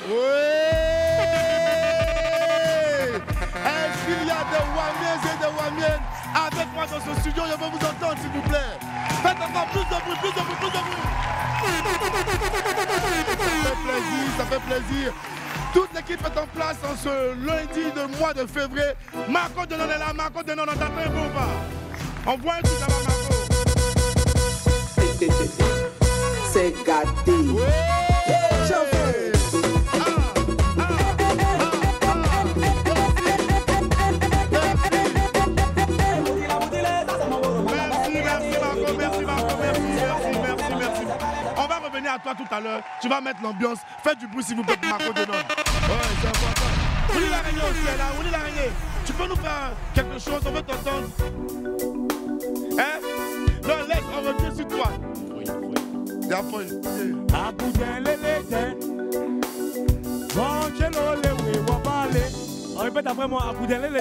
Oui. Est-ce qu'il y a des Wamiens et des Wamiennes avec moi dans ce studio? Je veux vous entendre, s'il vous plaît. Faites encore plus de bruit, plus de bruit, plus de bruit. Ça fait plaisir. Toute l'équipe est en place en ce lundi de mois de février. Marco Denon est là, Marco Denon, on t'attend ou pas? On voit un truc là-bas, Marco. C'est gâté. Ouais. À toi tout à l'heure, tu vas mettre l'ambiance. Faites du bruit s'il vous plaît pour Marco Denon. Ouais, c'est important. Ouli l'araignée aussi est là, Ouli l'araignée. Tu peux nous faire quelque chose, on veut t'entendre. Hein? Non, laisse, on revient sur toi. Y'a fouille. On répète après moi, Aboudin Lélé.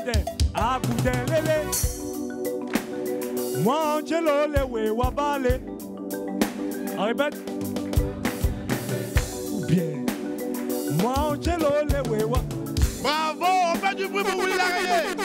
Aboudin Lélé. Moi, Angelo Lewe Wabale. On répète. Bien. Moi, Angelo Lewe Wabale. Bravo, on fait du bruit pour Ouli l'araignée.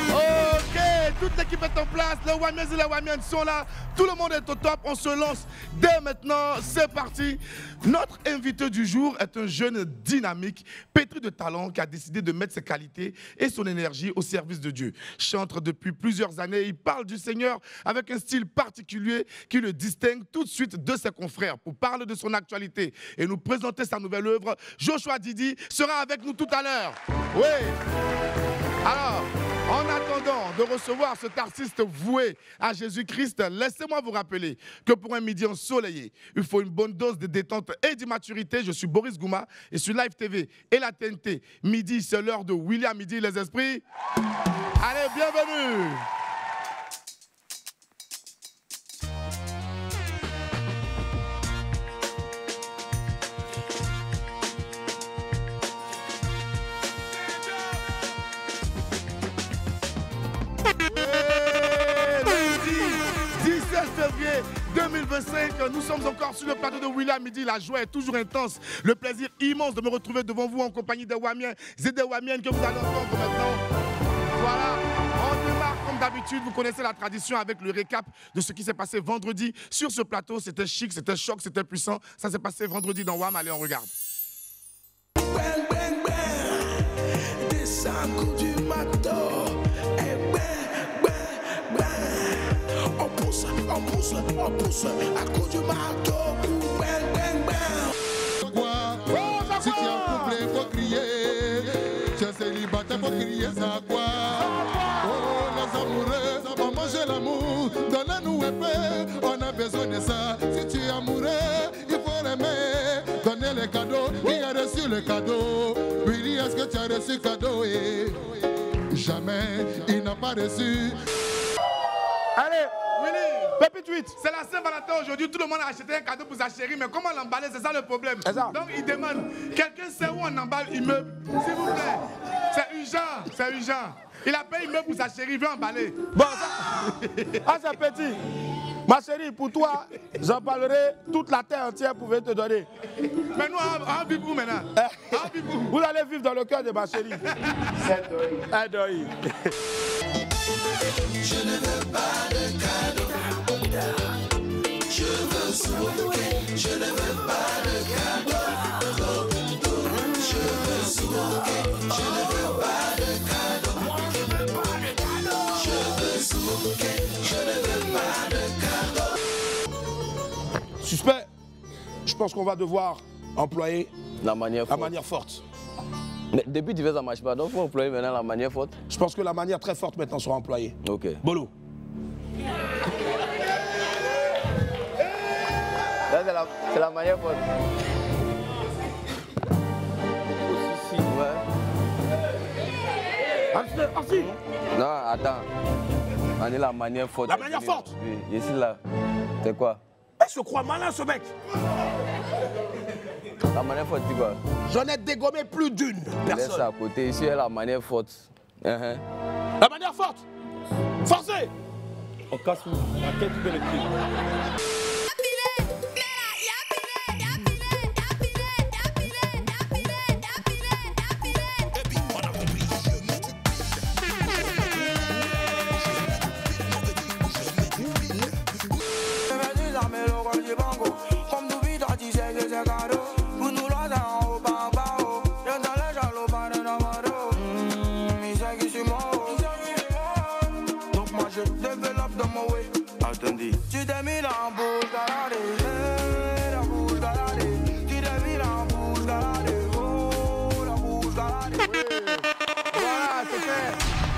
Ok, toute l'équipe est en place. Les Wamiens et les Wamiennes sont là. Tout le monde est au top. On se lance dès maintenant. C'est parti. Notre invité du jour est un jeune dynamique, pétri de talent, qui a décidé de mettre ses qualités et son énergie au service de Dieu. Chantre depuis plusieurs années, il parle du Seigneur avec un style particulier qui le distingue tout de suite de ses confrères. Pour parler de son actualité et nous présenter sa nouvelle œuvre, Joshua Didi sera avec nous tout à l'heure. Oui. Alors, en attendant de recevoir cet artiste voué à Jésus-Christ, laissez-moi vous rappeler que pour un midi ensoleillé, il faut une bonne dose de détente et d'immaturité. Je suis Boris Gouma et sur Live TV et la TNT. Midi, c'est l'heure de William Midi, les esprits. Allez, bienvenue. Février 2025, nous sommes encore sur le plateau de William Midi. La joie est toujours intense. Le plaisir immense de me retrouver devant vous en compagnie des Wamiens et des Wamiennes que vous allez entendre maintenant. Voilà, on démarre comme d'habitude. Vous connaissez la tradition avec le récap de ce qui s'est passé vendredi sur ce plateau. C'était chic, c'était choc, c'était puissant. Ça s'est passé vendredi dans WAM. Allez, on regarde. Bang, bang, bang. Des coups du matin. On pousse, à coup du marteau. Bang, bang, bang. Si tu es en couple, il faut crier. Tu es célibataire, il faut crier ça quoi. Oh, les amoureux, on mange l'amour. Donne-nous un peu, on a besoin de ça. Si tu es amoureux, il faut l'aimer. Donner les cadeaux, qui a reçu le cadeau. Willy, est-ce que tu as reçu le cadeau? Et jamais, il n'a pas reçu. Allez, Willy, Pépi Tweet, c'est la Saint-Valentin aujourd'hui, tout le monde a acheté un cadeau pour sa chérie, mais comment l'emballer, c'est ça le problème. Donc il demande, quelqu'un sait où on emballe immeuble, s'il vous plaît. C'est urgent, c'est urgent. Il a payé immeuble pour sa chérie, il veut emballer. Bon, ça, c'est petit. Ma chérie, pour toi, j'emballerai toute la terre entière pour te donner. Mais nous, on vit où maintenant? On vit où? Vous allez vivre dans le cœur de ma chérie. Adoï. Je ne veux pas de cadeau. Je veux souquer. Je ne veux pas de cadeau. Je veux souquer. Je ne veux pas de cadeau. Je veux souquer. Je ne veux pas de cadeau. Suspect, je pense qu'on va devoir employer la manière forte. Mais depuis tu fais ça marche pas, donc il faut employer maintenant la manière forte. Je pense que la manière très forte maintenant sera employée. Ok. Bolo. C'est la manière forte. Ouais. Non, attends. On est la manière forte. La manière forte? Oui, ici là. C'est quoi? Il se croit malin ce mec. La manière forte, c'est quoi? J'en ai dégommé plus d'une personne. Laisse ça à côté. Ici, il y a la manière forte. La manière forte. Forcez. On casse la tête de l'équipe.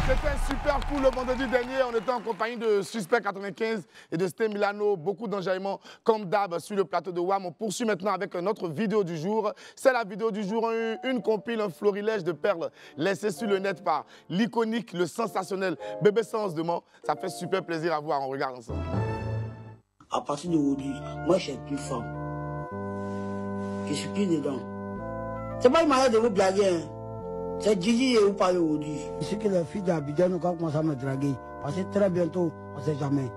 C'était super cool le vendredi dernier. On était en compagnie de Suspect 95 et de Sté Milano. Beaucoup d'enjaillements comme d'hab sur le plateau de WAM. On poursuit maintenant avec notre vidéo du jour. C'est la vidéo du jour, une compile, un florilège de perles laissées sur le net par l'iconique, le sensationnel Bébé Sans Demain. Ça fait super plaisir à voir. On regarde ensemble. À partir d'aujourd'hui, moi je suis plus femme. Je suis plus dedans. C'est pas une manière de vous blaguer. Hein. C'est Gigi et vous parlez aujourd'hui. C'est que les filles d'Abidjan ont commencé à me draguer. Parce que très bientôt, on ne sait jamais.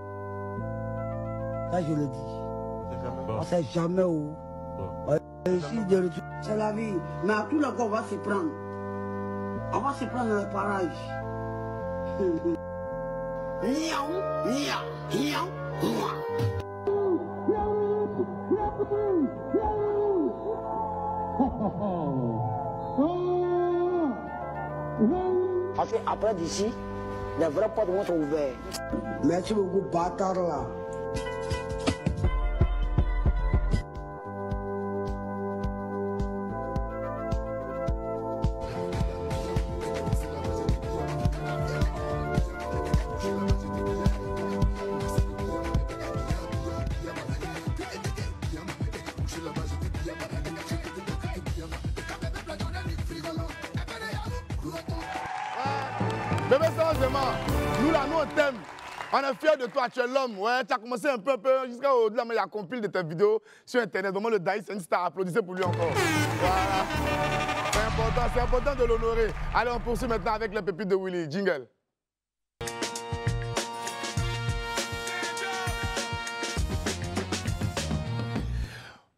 Ça, je le dis. On ne sait jamais où. C'est la vie. Mais à tout le coup, on va se prendre. On va se prendre dans les parages. Parce qu'après d'ici, les vrais portes vont être ouverts. Merci beaucoup, bâtard là. Bébé Sans Demain, nous là, nous on t'aime. On est fiers de toi, tu es l'homme. Ouais, tu as commencé un peu jusqu'à au-delà, mais il y a compile de tes vidéos sur Internet. Vraiment, le Daïs, c'est une star. Applaudissez pour lui encore. Voilà. C'est important de l'honorer. Allez, on poursuit maintenant avec les pépites de Willy. Jingle.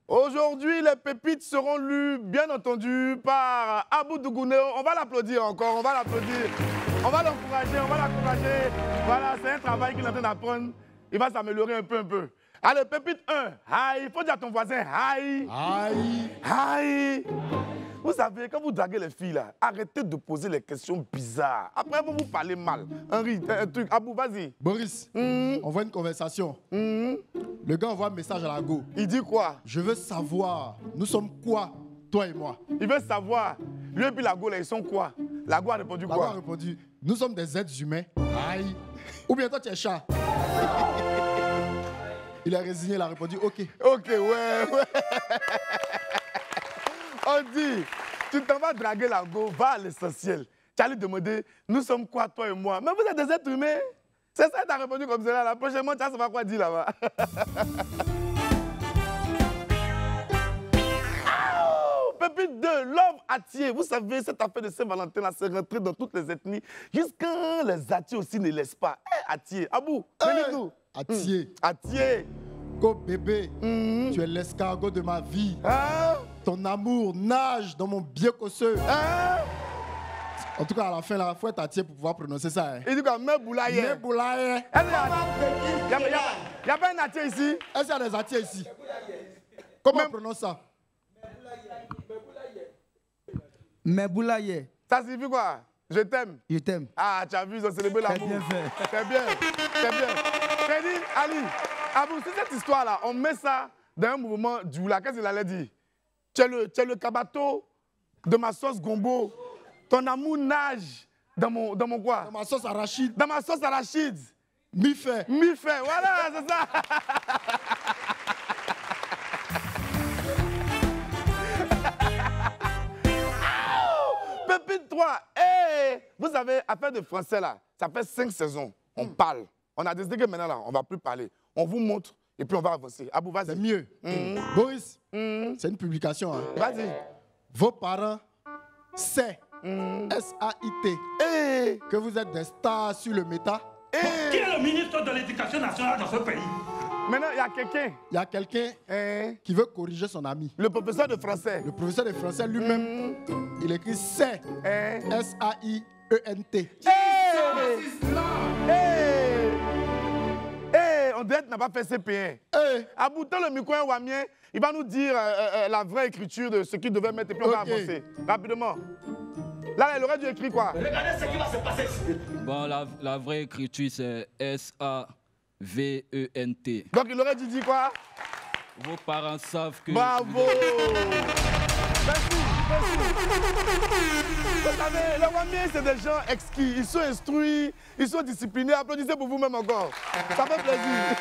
Aujourd'hui, les pépites seront lues, bien entendu, par Abou Dougouneo. On va l'applaudir encore, on va l'applaudir. On va l'encourager, on va l'encourager. Voilà, c'est un travail qu'il est en train d'apprendre. Il va s'améliorer un peu. Allez, pépite 1. Aïe, il faut dire à ton voisin, aïe. Aïe. Aïe. Vous savez, quand vous draguez les filles, là, arrêtez de poser les questions bizarres. Après, vous vous parlez mal. Henri, un truc. Abou, vas-y. Boris, on voit une conversation. Le gars envoie un message à la go. Il dit quoi? Je veux savoir, nous sommes quoi, toi et moi? Il veut savoir. Lui et puis la go, là, ils sont quoi? La go a répondu La quoi? go a répondu, nous sommes des êtres humains. Aïe. Ou bien toi, tu es chat. Il a résigné, il a répondu, ok. Ok, ouais. On dit, tu t'en vas draguer la go, va à l'essentiel. Tu vas lui demander, nous sommes quoi, toi et moi? Mais vous êtes des êtres humains. C'est ça que tu as répondu comme ça. La prochaine fois, tu vas savoir quoi dire là-bas. Pépite 2, Love Atié. Vous savez, cette affaire de Saint-Valentin, là, c'est rentré dans toutes les ethnies. Jusqu'à les Atiés aussi ne laissent pas. Atié, Abou, venez-nous. Atié. Atié. Go bébé, tu es l'escargot de ma vie. Hein? Ton amour nage dans mon biais cosseux. Hein? En tout cas, à la fin, il faut être Atié pour pouvoir prononcer ça. Hein. Il dit quoi? Meboulaye. Meboulaye. Il n'y a pas un Atié ici? Est-ce qu'il y a des Atiés ici? Comment on prononce ça? Meboulaye. Ça signifie quoi? Je t'aime. Je t'aime. Ah, tu as vu, ils ont célébré l'amour. C'est bien fait. C'est bien. C'est bien. Freddy, Ali, Abou, c'est cette histoire-là. On met ça dans un mouvement du là. Qu'est-ce qu'il allait dire? Tu es le cabato de ma sauce gombo. Ton amour nage dans mon quoi? Dans ma sauce arachide. Dans ma sauce arachide. Mi-fait. Mi-fait, voilà, c'est ça. Pépite 3. Hey, vous savez, affaire de français là, ça fait 5 saisons. On parle. On a décidé que maintenant là, on ne va plus parler. On vous montre et puis on va avancer. Abou, vas-y. C'est mieux. Boris, c'est une publication. Hein. Vas-y. Vos parents savent, S-A-I-T, que vous êtes des stars sur le méta. Qui est le ministre de l'Éducation nationale dans ce pays? Maintenant, il y a quelqu'un. Il y a quelqu'un qui veut corriger son ami. Le professeur de français. Le professeur de français lui-même, il écrit c'est, S-A-I-E-N-T. On dirait que tu n'as pas fait CP1. Abou, le micro est wamien, il va nous dire la vraie écriture de ce qu'il devait mettre et puis on va avancer. Rapidement. Là, il aurait dû écrire quoi? Regardez ce qui va se passer ici. Bon, la vraie écriture, c'est S-A-V-E-N-T. Donc, il aurait dû dire quoi? Vos parents savent que... Bravo! Merci. Vous savez, les Wamiens, c'est des gens exquis. Ils sont instruits, ils sont disciplinés. Applaudissez pour vous-même encore. Ça fait plaisir.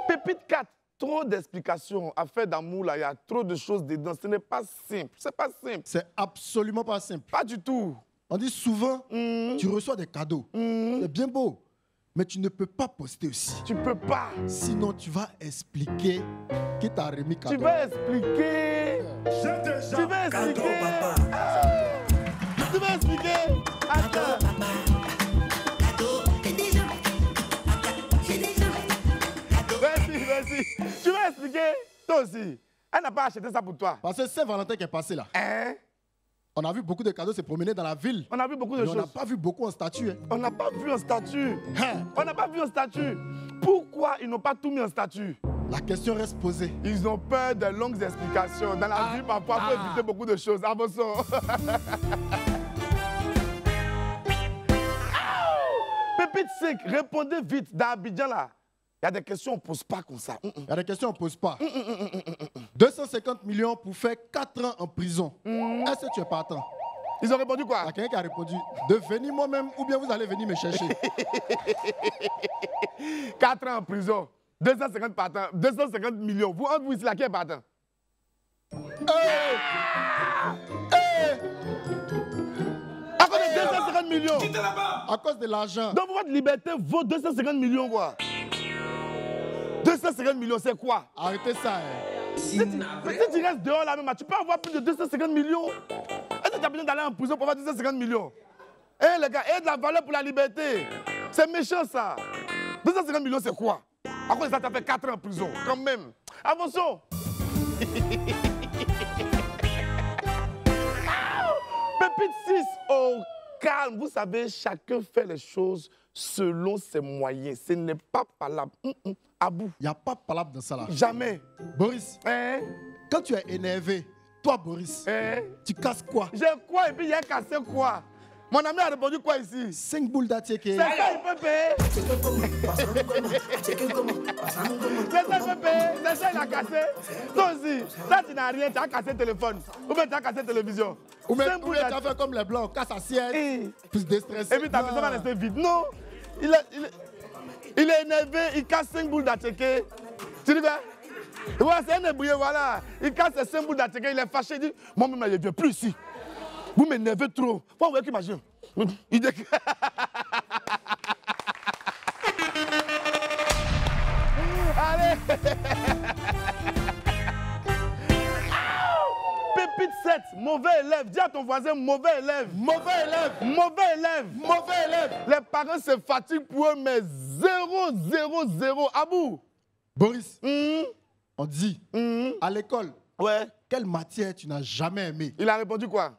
Pépite 4. Trop d'explications. Affaire d'amour, là, il y a trop de choses dedans. Ce n'est pas simple. C'est pas simple. C'est absolument pas simple. Pas du tout. On dit souvent, tu reçois des cadeaux. C'est bien beau. Mais tu ne peux pas poster aussi. Tu peux pas. Sinon, tu vas expliquer qui t'a remis cadeau. Tu vas expliquer. Tu vas expliquer. Tu vas expliquer. Attends. Merci. Tu vas expliquer. Toi aussi. Elle n'a pas acheté ça pour toi. Parce que c'est Valentin qui est passé là. Hein? On a vu beaucoup de cadeaux se promener dans la ville. On a vu beaucoup de choses. On n'a pas vu beaucoup en statue. Hein. On n'a pas vu en statue. Hein? On n'a pas vu en statue. Pourquoi ils n'ont pas tout mis en statue? La question reste posée. Ils ont peur de longues explications. Dans la vie, parfois, il faut éviter beaucoup de choses. Avançons. Pépite 5, répondez vite. Dans Abidjan, là, il y a des questions qu'on ne pose pas comme ça. Il y a des questions qu'on ne pose pas. 250 millions pour faire 4 ans en prison. Est-ce que tu es partant? Ils ont répondu quoi? Il y a quelqu'un qui a répondu de venir moi-même ou bien vous allez venir me chercher. 4 ans en prison. 250 partants. 250 millions. Vous, entre vous ici, là, qui est partant? À cause de 250 millions. À cause de l'argent. Donc votre liberté vaut 250 millions, quoi. 250 millions, c'est quoi? Arrêtez ça. Hein. Si tu restes dehors là même, tu peux avoir plus de 250 millions. Est-ce que tu as besoin d'aller en prison pour avoir 250 millions? Eh les gars, et de la valeur pour la liberté. C'est méchant ça. 250 millions, c'est quoi? À cause de ça, tu as fait 4 ans en prison, quand même. Avançons. Pépite 6, au calme. Vous savez, chacun fait les choses selon ses moyens. Ce n'est pas palable. Abou. Il n'y a pas de palabre dans ça là. Jamais. Boris, Hein? quand tu es énervé, toi Boris, Hein? tu casses quoi? J'ai quoi et puis il a cassé quoi? Mon ami a répondu quoi ici? 5 boules d'attiéké. C'est ça, il peut payer. C'est ça, il peut payer. C'est ça, il a cassé. Toi aussi, là, tu n'as rien, tu as cassé le téléphone. Ou bien tu as cassé la télévision. Ou bien tu as fait comme les blancs, casse assiette, plus déstressé. Et puis ta maison va rester vide. Non, il est énervé, il casse 5 boules d'attiéké. Tu dis quoi? Ouais, c'est un ébouillé, voilà. Il casse les 5 boules d'attiéké, il est fâché, il dit, moi-même, je ne viens plus ici. Vous m'énervez trop. Faut voir qui m'agit. Il dit... Allez. Pépite 7, mauvais élève. Dis à ton voisin, mauvais élève. Mauvais élève. Mauvais élève. Mauvais élève. Les parents se fatiguent pour eux, mais 0. Abou. Boris, on dit, à l'école, Ouais. quelle matière tu n'as jamais aimé? Il a répondu quoi?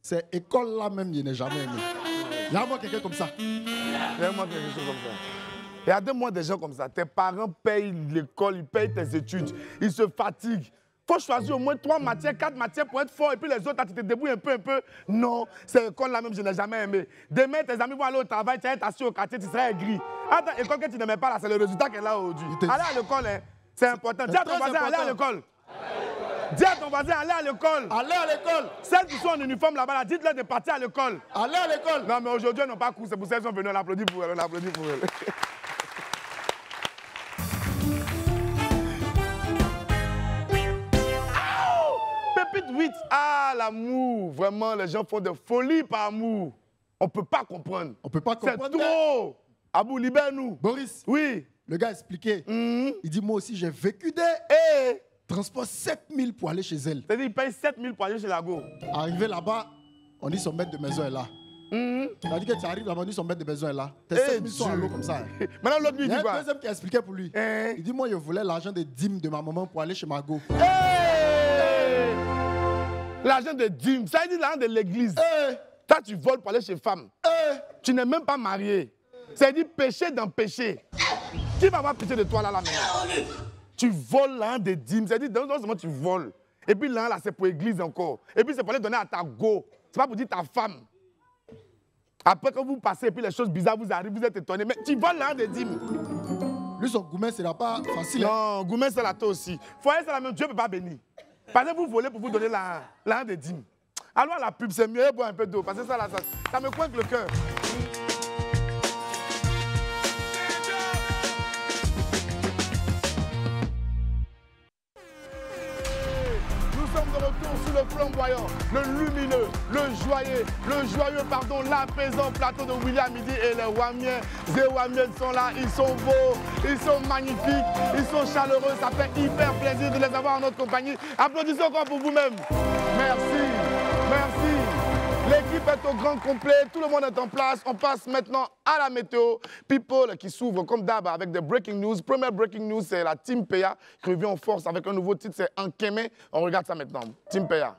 C'est école là même, il n'a jamais aimé. Il y a moi quelqu'un comme ça. Vraiment quelque chose comme ça. Regardez-moi des gens comme ça. Tes parents payent l'école, ils payent tes études, ils se fatiguent. Il faut choisir au moins 3 matières, 4 matières pour être fort. Et puis les autres, tu te débrouilles un peu. Non, c'est l'école là même, je n'ai jamais aimé. Demain, tes amis vont aller au travail, tu vas être assis au quartier, tu seras aigri. Attends, l'école que tu n'aimais pas là, c'est le résultat qu'elle a aujourd'hui. Allez à l'école, hein. C'est important. Dis à ton voisin, allez à l'école. Dis à ton voisin, allez à l'école. Allez à l'école. Celles qui sont en uniforme là-bas, dites-leur de partir à l'école. Allez à l'école. Non, mais aujourd'hui, elles n'ont pas cours. C'est pour ça qu'elles sont venues. On applaudit pour elles. On applaudit pour elles. Pépite 8. Ah, l'amour. Vraiment, les gens font des folies par amour. On ne peut pas comprendre. On ne peut pas comprendre. C'est trop. Abou, libère-nous. Boris. Oui. Le gars a expliqué. Il dit, moi aussi, j'ai vécu des... Transport 7000 pour aller chez elle. C'est-à-dire, il paye 7000 pour aller chez la go. Arrivé là-bas, on dit son maître de maison est là. Ça dit que tu arrives là-bas, on dit son maître de maison est là. Tes 7000 sont à l'eau comme ça. Maintenant, l'autre lui Il y dit a quoi? un deuxième qui a expliqué pour lui. Il dit, moi, je voulais l'argent de dîmes de ma maman pour aller chez ma go. L'argent de dîmes, ça veut dire l'argent de l'église. Toi, tu voles pour aller chez femme. Tu n'es même pas marié. Ça veut dire péché dans péché. Qui va avoir pitié de toi là maintenant? Tu voles l'argent de dîmes. Ça veut dire, non seulement tu voles. Et puis l'argent là, c'est pour l'église encore. Et puis c'est pour aller donner à ta go. C'est pas pour dire ta femme. Après, quand vous passez et puis les choses bizarres vous arrivent, vous êtes étonnés. Mais tu voles l'argent de dîmes. Lui, son gourmet, ce sera pas facile. Non, gourmet, c'est la toi aussi. Foyer, c'est la même. Dieu ne peut pas bénir. Parce que vous volez pour vous donner l'argent des dîmes. Allons à la pub, c'est mieux, boire un peu d'eau. Parce que ça, là, ça me coince le cœur. Nous sommes de retour sur le flamboyant, le lumineux, le joyeux, l'apaisant plateau de William Midi et les Wamiens. Les Wamiens sont là, ils sont beaux, ils sont magnifiques, ils sont chaleureux. Ça fait hyper plaisir de les avoir en notre compagnie. Applaudissons encore pour vous-même. Merci, merci. L'équipe est au grand complet, tout le monde est en place. On passe maintenant à la météo. People qui s'ouvre comme d'hab avec des breaking news. Première breaking news, c'est la Team Peya qui revient en force avec un nouveau titre, c'est Ankeme. On regarde ça maintenant. Team Peya.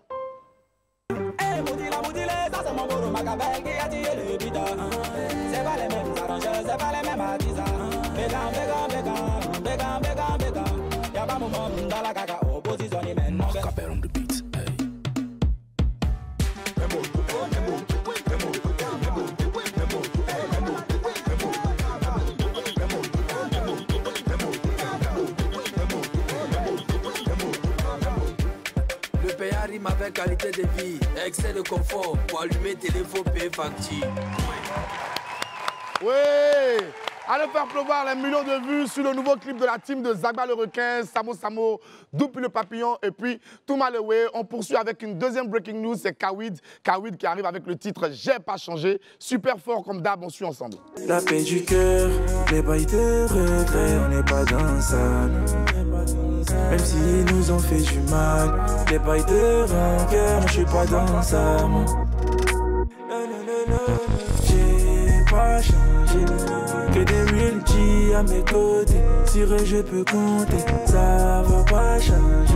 Rime avec qualité de vie, excès de confort, pour allumer téléphone, payer facture. Oui, allez faire pleuvoir les millions de vues sur le nouveau clip de la team de Zagba le requin, Samo Samo, Doupi le papillon et puis Toumalewe. On poursuit avec une deuxième breaking news, c'est Kawid. Kawid qui arrive avec le titre J'ai pas changé. Super fort comme d'hab, on suit ensemble. La paix du cœur, les bails de regret, on n'est pas dans ça. Même s'ils nous ont fait du mal, les bails de rancœur, je suis pas dans ça. J'ai pas changé, que des real G à mes côtés. Sur eux je peux compter, ça va pas changer.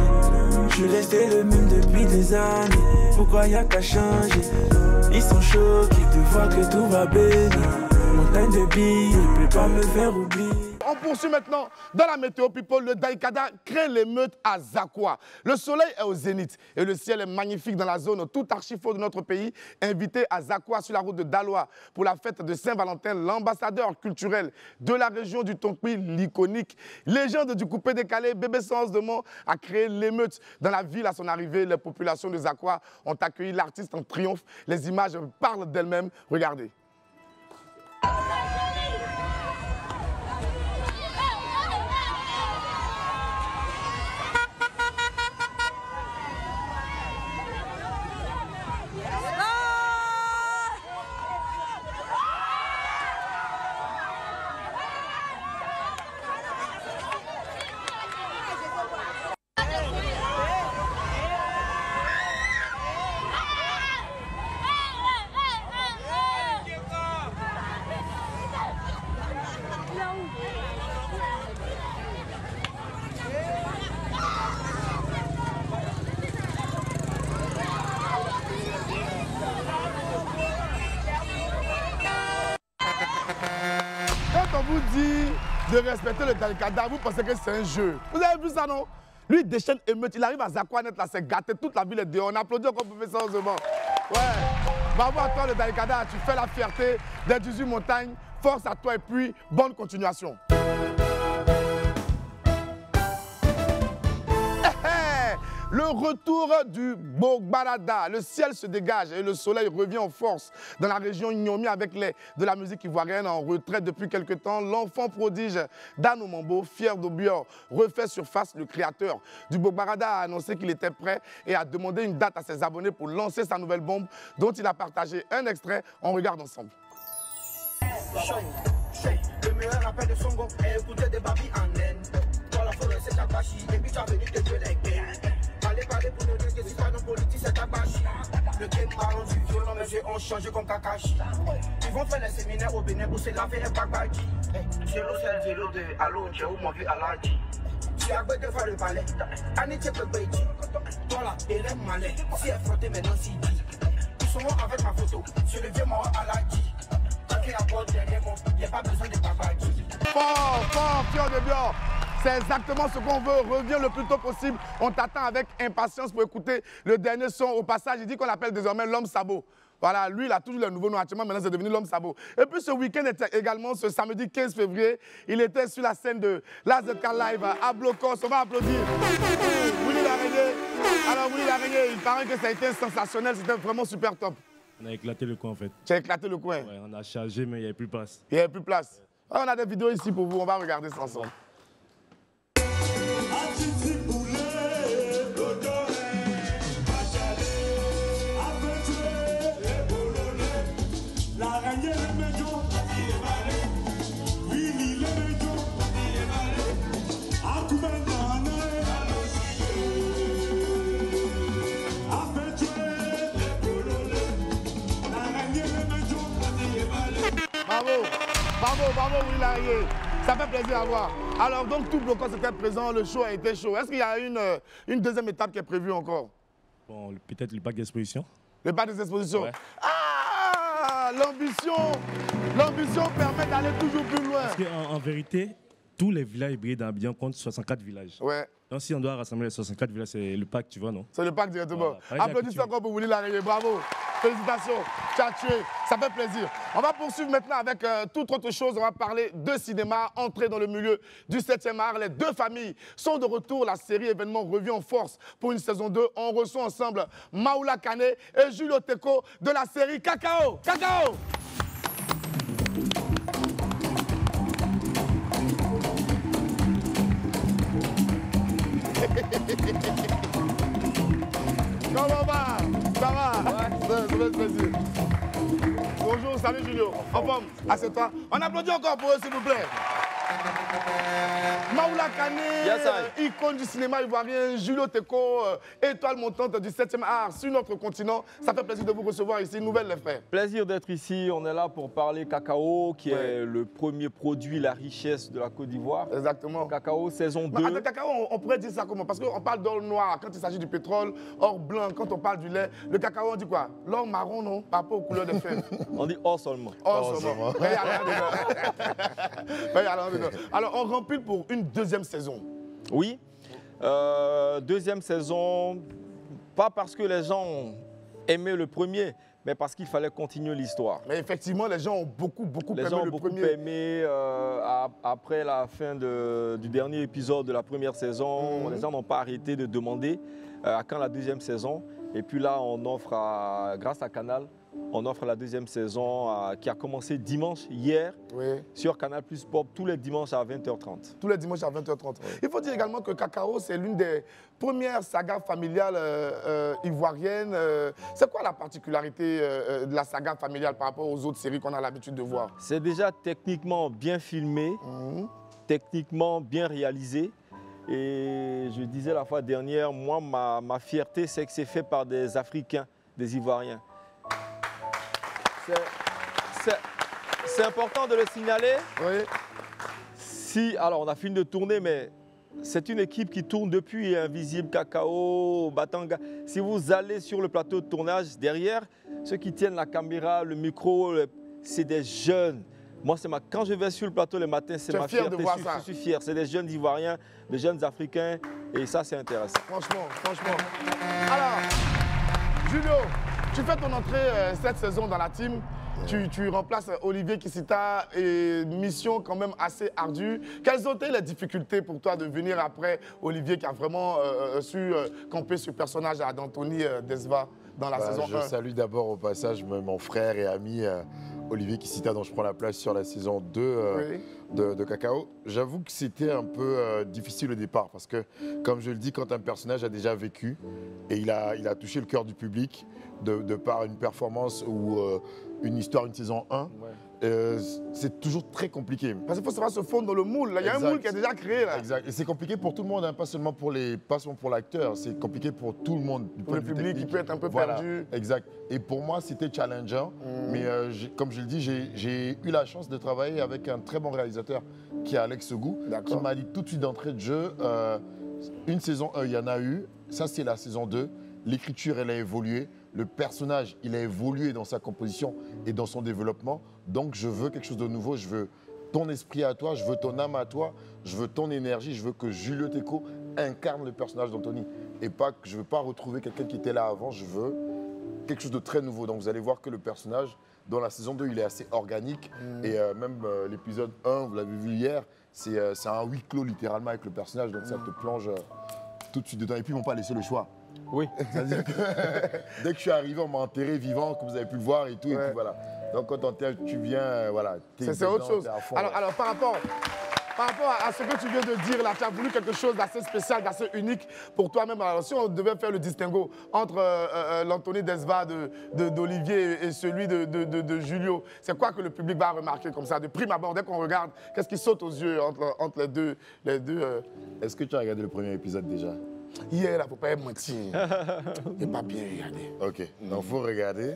Je suis resté le même depuis des années, pourquoi y'a qu'à changer? Ils sont choqués de voir que tout va bien. Montagne de billes, ne peut pas me faire oublier. On poursuit maintenant dans la météo people. Le Daikada crée l'émeute à Zakwa. Le soleil est au zénith et le ciel est magnifique dans la zone tout archifaux de notre pays. Invité à Zakwa sur la route de Daloa pour la fête de Saint-Valentin, l'ambassadeur culturel de la région du Tonkpi, l'iconique légende du coupé décalé, Bébé Sans de Mont, a créé l'émeute dans la ville à son arrivée. Les populations de Zakwa ont accueilli l'artiste en triomphe. Les images parlent d'elles-mêmes. Regardez. Vous dit de respecter le Daikada, vous pensez que c'est un jeu. Vous avez vu ça, non? Lui, il déchaîne émeute, il arrive à Zakwa net là, c'est gâté, toute la ville est dehors. On applaudit encore pour faire ça en ce moment. Ouais. Bravo à toi, le Daikada, tu fais la fierté des 18 montagnes. Force à toi et puis bonne continuation. Le retour du Bogbarada. Le ciel se dégage et le soleil revient en force dans la région Nyomi avec de la musique ivoirienne en retraite depuis quelque temps. L'enfant prodige Dano Mambo, fier d'Obior, refait surface. Le créateur du Bogbarada a annoncé qu'il était prêt et a demandé une date à ses abonnés pour lancer sa nouvelle bombe dont il a partagé un extrait. On regarde ensemble. Le meilleur rappel de Songo est écouter des babis en naine. Dans la forêt c'est Tabachi et puis tu as venu te tuer les gains. Allez parler pour nous dire que si pas nos politiques c'est Tabachi. Le game parle du violon mais j'ai ont changé comme Kakashi. Ils vont faire les séminaires au Bénin pour se laver les Bagbaji. 0702, allô, j'ai où mon vieux Aladji. Tu as beau de faire le palais, Anité Bebeji. Toi là, et les malais, si elle frottait maintenant si dit. Ils sont avec ma photo, sur le vieux mort Aladji. Fort, fier de bien. C'est exactement ce qu'on veut. Reviens le plus tôt possible. On t'attend avec impatience pour écouter le dernier son. Au passage, il dit qu'on l'appelle désormais l'homme sabot. Voilà, lui, il a toujours le nouveau nom actuellement, maintenant c'est devenu l'homme sabot. Et puis ce week-end également, ce samedi 15 février, il était sur la scène de Lazeka Live à Blocos. On va applaudir Willy Laraignée. Alors Willy Laraignée, il paraît que ça a été sensationnel, c'était vraiment super top. On a éclaté le coin en fait. Tu as éclaté le coin? Ouais, on a chargé mais il n'y avait plus de place. Il n'y avait plus de place. Ouais, on a des vidéos ici pour vous, on va regarder ça ensemble. Bravo, Willy Laraignée. Ça fait plaisir à voir. Alors, donc, tout Blocos était présent, le show a été chaud. Est-ce qu'il y a une deuxième étape qui est prévue encore? Bon, peut-être le parc d'exposition. Le parc des expositions? Ouais. Ah, l'ambition permet d'aller toujours plus loin. Parce qu'en vérité, tous les villages hybrides d'Abidjan comptent 64 villages. Ouais. Donc, si on doit rassembler les 64 villages, c'est le parc, tu vois, non? C'est le parc directement. Voilà. Applaudissez encore pour Willy Laraignée. Bravo. Félicitations. Tu as tué. Ça fait plaisir. On va poursuivre maintenant avec toute autre chose. On va parler de cinéma. Entrer dans le milieu du 7e art. Les deux familles sont de retour. La série événement revient en force pour une saison 2. On reçoit ensemble Maoula Kane et Julio Teko de la série Cacao. Cacao. Comment va? Ça va? Ouais. Ça fait plaisir. Bonjour, salut Julio. En forme? Assieds-toi. On applaudit encore pour eux, s'il vous plaît. Maoula Kane, icône du cinéma ivoirien, Julio Teko, étoile montante du 7e art sur notre continent. Ça fait plaisir de vous recevoir ici. Nouvelle, les frères. Plaisir d'être ici. On est là pour parler cacao, qui est le premier produit, la richesse de la Côte d'Ivoire. Exactement. Cacao, saison 2. Attends, cacao, on pourrait dire ça comment? Parce qu'on parle d'or noir quand il s'agit du pétrole, or blanc quand on parle du lait. Le cacao, on dit quoi? L'or marron, non? Par rapport aux couleurs des fèves. On dit or seulement. Or seulement. Mais il n'y a rien de Alors, on remplit pour une deuxième saison. Oui. Deuxième saison, pas parce que les gens ont aimé le premier, mais parce qu'il fallait continuer l'histoire. Mais effectivement, les gens ont beaucoup aimé le premier. Les gens ont beaucoup aimé après la fin du dernier épisode de la première saison. Les gens n'ont pas arrêté de demander à quand la deuxième saison. Et puis là, on offre, grâce à Canal, on offre la deuxième saison qui a commencé dimanche, hier, sur Canal Plus Pop, tous les dimanches à 20h30. Tous les dimanches à 20h30. Oui. Il faut dire également que Cacao, c'est l'une des premières sagas familiales ivoiriennes. C'est quoi la particularité de la saga familiale par rapport aux autres séries qu'on a l'habitude de voir? C'est déjà techniquement bien filmé, techniquement bien réalisé. Et je disais la fois dernière, moi, ma fierté, c'est que c'est fait par des Africains, des Ivoiriens. C'est important de le signaler. Oui. Alors, on a fini de tourner, mais c'est une équipe qui tourne depuis Invisible, Cacao, Batanga. Si vous allez sur le plateau de tournage, derrière, ceux qui tiennent la caméra, le micro, c'est des jeunes. Moi, quand je vais sur le plateau le matin, c'est ma fierté. Je suis fier. C'est des jeunes Ivoiriens, des jeunes Africains, et ça, c'est intéressant. Franchement. Alors, Julio, tu fais ton entrée cette saison dans la team. Tu remplaces Olivier Kissita, et mission quand même assez ardue. Quelles ont été les difficultés pour toi de venir après Olivier qui a vraiment su camper ce personnage d'Anthony Desva dans la saison 1? Je salue d'abord au passage mon frère et ami Olivier Kissita, dont je prends la place sur la saison 2 de Cacao. J'avoue que c'était un peu difficile au départ parce que, comme je le dis, quand un personnage a déjà vécu et il a touché le cœur du public de par une performance ou une histoire, une saison 1, c'est toujours très compliqué. Parce qu'il faut savoir se fondre dans le moule. Il y a un moule qui est déjà créé là. Exact. Et c'est compliqué pour tout le monde, hein, pas seulement pour l'acteur, c'est compliqué pour tout le monde. Pour le public qui peut être un peu perdu. Exact. Et pour moi, c'était challengeant. Mais comme je le dis, j'ai eu la chance de travailler avec un très bon réalisateur qui est Alex Segou, qui m'a dit tout de suite d'entrée de jeu, une saison 1, il y en a eu. Ça, c'est la saison 2. L'écriture, elle a évolué. Le personnage, il a évolué dans sa composition et dans son développement. Donc, je veux quelque chose de nouveau. Je veux ton esprit à toi, je veux ton âme à toi, je veux ton énergie. Je veux que Julio Teko incarne le personnage d'Anthony. Et pas que je ne veux pas retrouver quelqu'un qui était là avant. Je veux quelque chose de très nouveau. Donc vous allez voir que le personnage, dans la saison 2, il est assez organique. Et même l'épisode 1, vous l'avez vu hier, c'est un huis clos littéralement avec le personnage. Donc ça te plonge tout de suite dedans. Et puis ils m'ont pas laissé le choix. Oui. C'est-à-dire que dès que je suis arrivé, on m'a enterré vivant, comme vous avez pu le voir et tout. Et puis voilà. Donc quand tu viens, voilà. C'est autre chose. Alors par rapport à ce que tu viens de dire là, tu as voulu quelque chose d'assez spécial, d'assez unique pour toi-même. Alors si on devait faire le distinguo entre l'Anthony Desva d'Olivier et celui de Julio, c'est quoi que le public va remarquer comme ça, de prime abord, dès qu'on regarde, qu'est-ce qui saute aux yeux entre les deux Est-ce que tu as regardé le premier épisode déjà? Hier, là, faut pas mentir. Il n'est pas bien regardé. Ok, donc il faut regarder.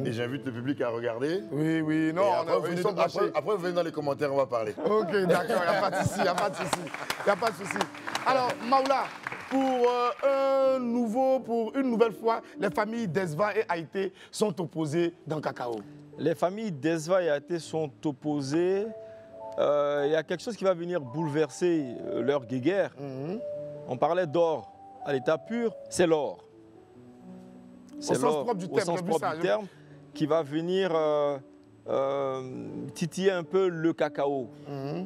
Et j'invite le public à regarder. Oui, non, après, vous venez dans les commentaires, on va parler. Ok, d'accord, il n'y a pas de souci, il n'y a pas de souci. Il n'y a pas de souci. Alors, Maoula, pour une nouvelle fois, les familles Desva et Haïté sont opposées dans Cacao. Les familles Desva et Haïté sont opposées. Il y a quelque chose qui va venir bouleverser leur guéguerre. On parlait d'or. À l'état pur, c'est l'or. C'est l'or, au sens propre du terme, qui va venir titiller un peu le cacao.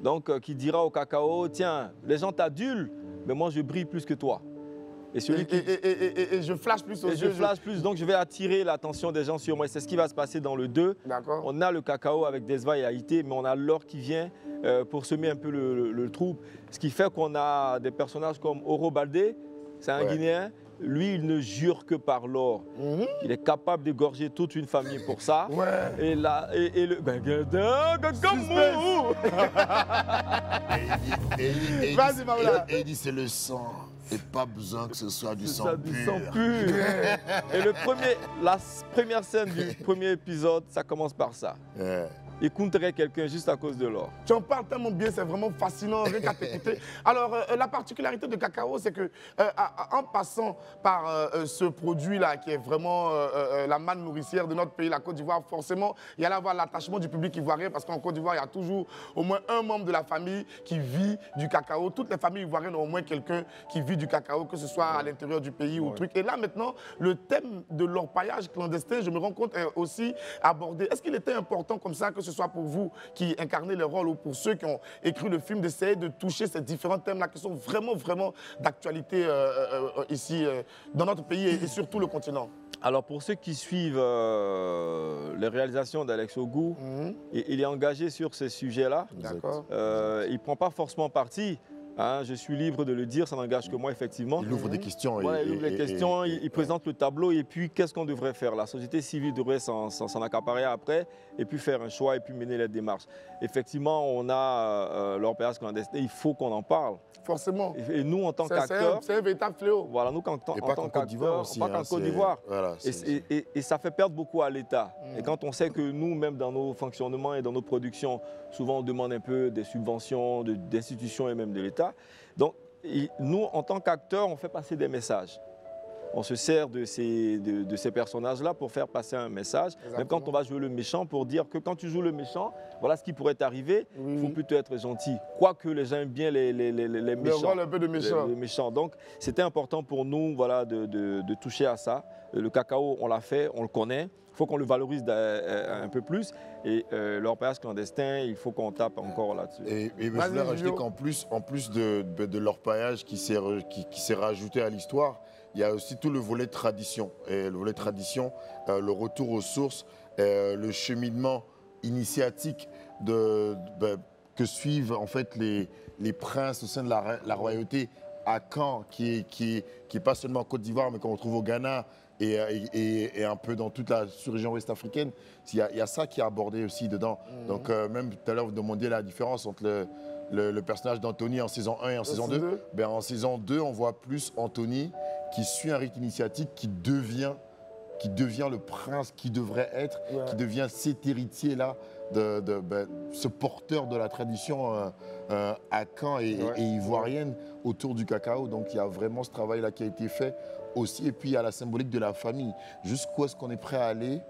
Donc, qui dira au cacao, tiens, les gens t'adulent, mais moi, je brille plus que toi. Et je flash plus aux yeux. Je flash plus, donc je vais attirer l'attention des gens sur moi. C'est ce qui va se passer dans le 2. On a le cacao avec Desva et Haïté, mais on a l'or qui vient pour semer un peu le trouble. Ce qui fait qu'on a des personnages comme Oro Baldé, c'est un Guinéen. Lui, il ne jure que par l'or. Il est capable d'égorger toute une famille pour ça. Et là, et le... Vas-y, Maoula. Et il dit, c'est le sang. Et pas besoin que ce soit du sang pur. Et la première scène du premier épisode, ça commence par ça. Il contrerait quelqu'un juste à cause de l'or. Tu en parles tellement bien, c'est vraiment fascinant, rien qu'à t'écouter. Alors, la particularité de Cacao, c'est que en passant par ce produit-là, qui est vraiment la manne nourricière de notre pays, la Côte d'Ivoire, forcément, il y allait avoir l'attachement du public ivoirien, parce qu'en Côte d'Ivoire, il y a toujours au moins un membre de la famille qui vit du cacao. Toutes les familles ivoiriennes ont au moins quelqu'un qui vit du cacao, que ce soit à l'intérieur du pays ou truc. Et là, maintenant, le thème de l'orpaillage clandestin, je me rends compte, est aussi abordé. Est-ce qu'il était important comme ça, que ce soit pour vous qui incarnez le rôle ou pour ceux qui ont écrit le film, d'essayer de toucher ces différents thèmes-là qui sont vraiment, vraiment d'actualité ici, dans notre pays et surtout le continent? Alors, pour ceux qui suivent les réalisations d'Alex Ogou, il est engagé sur ces sujets-là. D'accord. Il ne prend pas forcément parti. Hein, je suis libre de le dire, ça n'engage que moi, effectivement. Il ouvre des questions. Voilà, il ouvre les questions, il présente le tableau et puis qu'est-ce qu'on devrait faire? La société civile devrait s'en accaparer après et puis faire un choix et puis mener les démarches. Effectivement, on a l'orpaillage clandestin, il faut qu'on en parle. Forcément. Et nous, en tant qu'acteurs... C'est un véritable fléau. Voilà, nous, en tant qu'acteurs, pas qu'en Côte d'Ivoire. Voilà, et ça fait perdre beaucoup à l'État. Et quand on sait que nous, même dans nos fonctionnements et dans nos productions, souvent on demande un peu des subventions d'institutions et même de l'État. Donc, nous, en tant qu'acteurs, on fait passer des messages. On se sert de ces personnages-là pour faire passer un message. Exactement. Même quand on va jouer le méchant, pour dire que quand tu joues le méchant, voilà ce qui pourrait t'arriver, il faut plutôt être gentil. Quoique les gens aiment bien les méchants. Le rôle un peu de méchant. Les méchants. Donc, c'était important pour nous voilà, de toucher à ça. Le cacao, on l'a fait, on le connaît. Il faut qu'on le valorise un peu plus. Et l'orpaillage clandestin, il faut qu'on tape encore là-dessus. Et je voulais rajouter qu'en plus de l'orpaillage qui s'est rajouté à l'histoire, il y a aussi tout le volet tradition. Et le volet tradition, le retour aux sources, le cheminement initiatique que suivent en fait les princes au sein de la royauté à Caen, qui est pas seulement en Côte d'Ivoire, mais qu'on retrouve au Ghana et un peu dans toute la sous-région ouest-africaine. Il y a ça qui est abordé aussi dedans. Donc même tout à l'heure, vous demandiez la différence entre le personnage d'Anthony en saison 1 et en saison 2. Ben, en saison 2, on voit plus Anthony qui suit un rite initiatique, qui devient le prince qui devrait être, qui devient cet héritier-là, ce porteur de la tradition à Caen et ivoirienne autour du cacao. Donc il y a vraiment ce travail-là qui a été fait aussi. Et puis il y a la symbolique de la famille. Jusqu'où est-ce qu'on est prêt à aller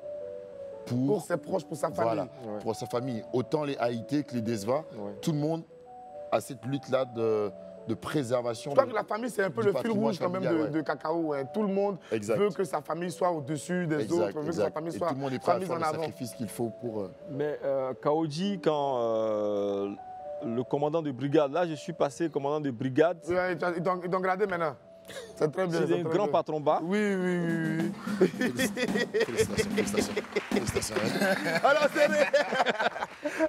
pour ses proches, pour sa famille. Voilà, pour sa famille. Autant les Haïté que les Desva, tout le monde a cette lutte-là de de préservation. Je crois que la famille, c'est un peu le fil rouge quand même de Cacao. Hein. Tout le monde veut que sa famille soit au-dessus des autres, veut que sa famille soit tout le monde est prêt à mise faire en le avant. sacrifice qu'il faut pour... Mais Kaoji, quand le commandant de brigade, là je suis passé commandant de brigade. Oui, ils t'ont gradé maintenant. C'est très bien. C'est un grand patron bas. Oui. Félicitations. Alors, c'est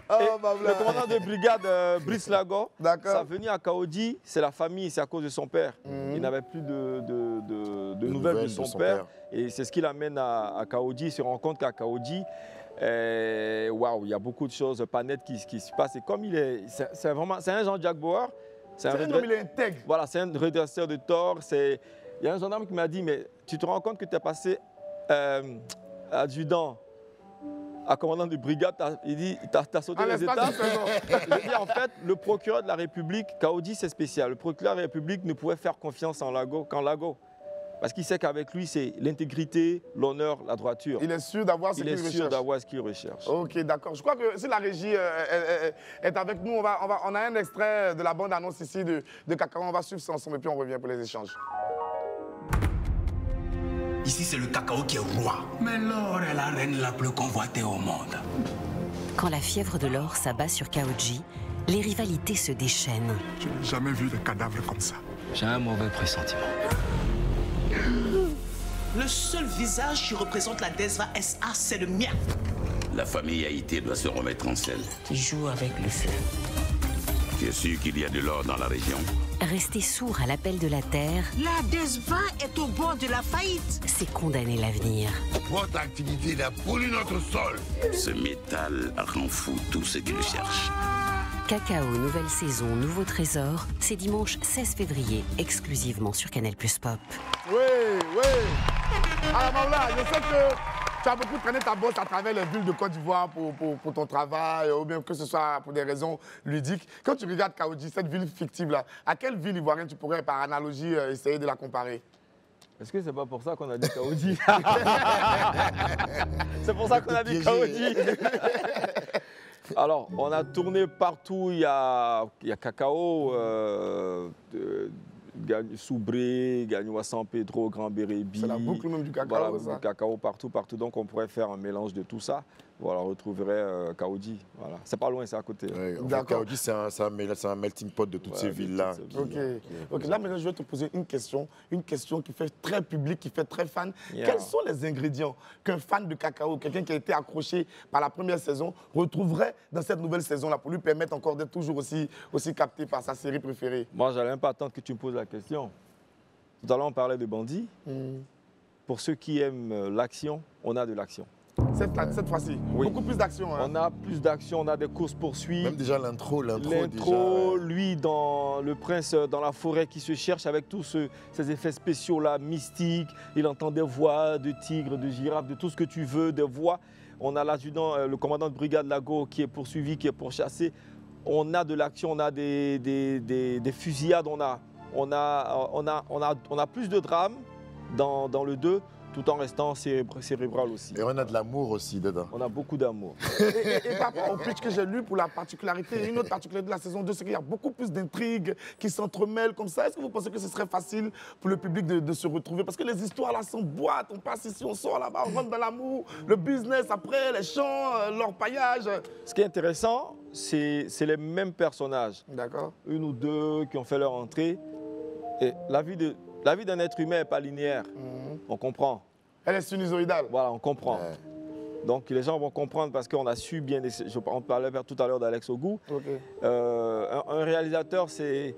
le commandant de brigade, Brice Lago, sa venue à Kaoji, c'est la famille, c'est à cause de son père. Il n'avait plus de nouvelles de son père. Et c'est ce qui l'amène à Kaoji. Il se rend compte qu'à Kaoji, waouh, il y a beaucoup de choses pas nettes qui se passent. Et comme c'est un Jean-Jacques Bauer. C'est un homme, il est intègre. Voilà, c'est un redresseur de tort. Il y a un gendarme qui m'a dit, mais tu te rends compte que tu es passé adjudant à commandant de brigade, il dit, tu as sauté les étapes. Je dis, en fait, le procureur de la République, Kaoji, c'est spécial. Le procureur de la République ne pouvait faire confiance en Lago qu'en Lago. Parce qu'il sait qu'avec lui, c'est l'intégrité, l'honneur, la droiture. Il est sûr d'avoir ce qu'il recherche. Il est sûr d'avoir ce qu'il recherche. Ok, d'accord. Je crois que si la régie est avec nous, on a un extrait de la bande-annonce ici de Cacao. On va suivre ça ensemble et puis on revient pour les échanges. Ici, c'est le Cacao qui est roi. Mais l'or est la reine la plus convoitée au monde. Quand la fièvre de l'or s'abat sur Kaoji, les rivalités se déchaînent. Je n'ai jamais vu de cadavre comme ça. J'ai un mauvais pressentiment. Le seul visage qui représente la Desva SA, c'est le mien. La famille Haïti doit se remettre en selle. Tu joues avec le feu. Tu es sûr qu'il y a de l'or dans la région? Rester sourd à l'appel de la terre. La Desva est au bord de la faillite. C'est condamner l'avenir. Votre activité a pollué notre sol. Ce métal rend fou tous ceux qui le cherchent. Cacao, nouvelle saison, nouveau trésor, c'est dimanche 16 février, exclusivement sur Canal+ Pop. Oui. Alors Maoula, je sais que tu as beaucoup traîné ta bosse à travers les villes de Côte d'Ivoire pour ton travail, ou bien que ce soit pour des raisons ludiques. Quand tu regardes Kaoji, cette ville fictive-là, à quelle ville ivoirienne tu pourrais, par analogie, essayer de la comparer? Est-ce que c'est pas pour ça qu'on a dit Kaoji? C'est pour ça qu'on a dit Kaoji. Alors, on a tourné partout. Il y a Cacao, Soubré, Gagnoua, San Pedro, Grand Bérébi. C'est la boucle même du cacao, voilà, ça. Cacao partout. Donc, on pourrait faire un mélange de tout ça. Voilà, on retrouverait Kaoji. Voilà. C'est pas loin, c'est à côté. Ouais, Kaoji, c'est un melting pot de toutes ces villes-là. Ok, là maintenant, je vais te poser une question qui fait très public, qui fait très fan. Quels sont les ingrédients qu'un fan de cacao, quelqu'un qui a été accroché par la première saison, retrouverait dans cette nouvelle saison-là pour lui permettre encore d'être toujours aussi capté par sa série préférée? Moi, j'allais même pas attendre que tu me poses la question. Tout à l'heure, on parlait de bandits. Pour ceux qui aiment l'action, on a de l'action. Cette fois-ci, beaucoup plus d'action. Hein. On a plus d'action, on a des courses-poursuites. Même déjà l'intro déjà. Lui, dans le prince dans la forêt qui se cherche avec tous ces effets spéciaux-là, mystiques. Il entend des voix de tigres, de girafes, de tout ce que tu veux, des voix. On a l'adjudant, le commandant de brigade Lago qui est poursuivi, qui est pourchassé. On a de l'action, on a des fusillades, on a plus de drame dans le 2. Tout en restant cérébral aussi. Et on a de l'amour aussi dedans. On a beaucoup d'amour. Et par rapport au pitch que j'ai lu pour la particularité, une autre particularité de la saison 2, c'est qu'il y a beaucoup plus d'intrigues qui s'entremêlent comme ça. Est-ce que vous pensez que ce serait facile pour le public de se retrouver? Parce que les histoires là s'emboîtent, on passe ici, on sort là-bas, on rentre dans l'amour, le business après, les chants, l'orpaillage. Ce qui est intéressant, c'est les mêmes personnages. D'accord. Une ou deux qui ont fait leur entrée. Et la vie d'un être humain n'est pas linéaire. On comprend. Elle est sinusoïdale. Voilà, on comprend. Donc les gens vont comprendre parce qu'on a su bien... On parlait tout à l'heure d'Alex Ogou. Un réalisateur, c'est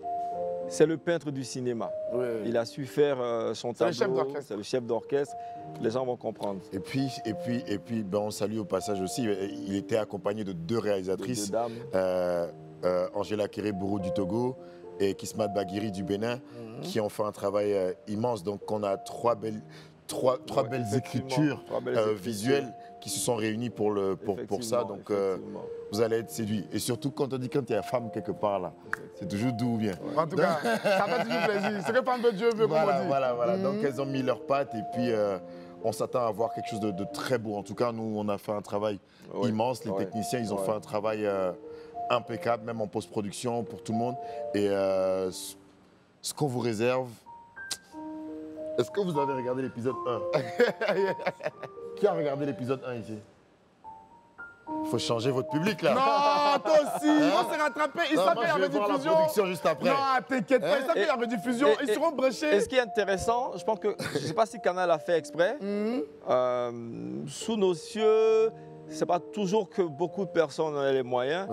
le peintre du cinéma. Il a su faire son tableau. C'est le chef d'orchestre. Les gens vont comprendre. Et puis on salue au passage aussi, il était accompagné de deux réalisatrices. Deux dames. Angela Kéré-Bourou du Togo et Kismat Baguiri du Bénin, qui ont fait un travail immense. Donc on a trois belles écritures visuelles qui se sont réunies pour ça. Donc vous allez être séduits. Et surtout quand on dit quand il y a femme quelque part là, c'est toujours d'où bien. En tout cas, ça fait toujours plaisir. Ce que femme de Dieu veut, comme on dit. Voilà. Donc elles ont mis leurs pattes et puis on s'attend à voir quelque chose de très beau. En tout cas, nous on a fait un travail immense. Les techniciens, ils ont fait un travail impeccable, même en post-production pour tout le monde. Et ce qu'on vous réserve. Est-ce que vous avez regardé l'épisode 1? Qui a regardé l'épisode 1 ici? Il faut changer votre public là. Non, toi aussi, on s'est rattrapé. Ils savent qu'il y a rediffusion. La production juste après. Non, t'inquiète pas, ils savent qu'il y a rediffusion. Ils seront branchés. Et ce qui est intéressant, je pense que, je ne sais pas si Canal a fait exprès, sous nos cieux, c'est pas toujours que beaucoup de personnes ont les moyens,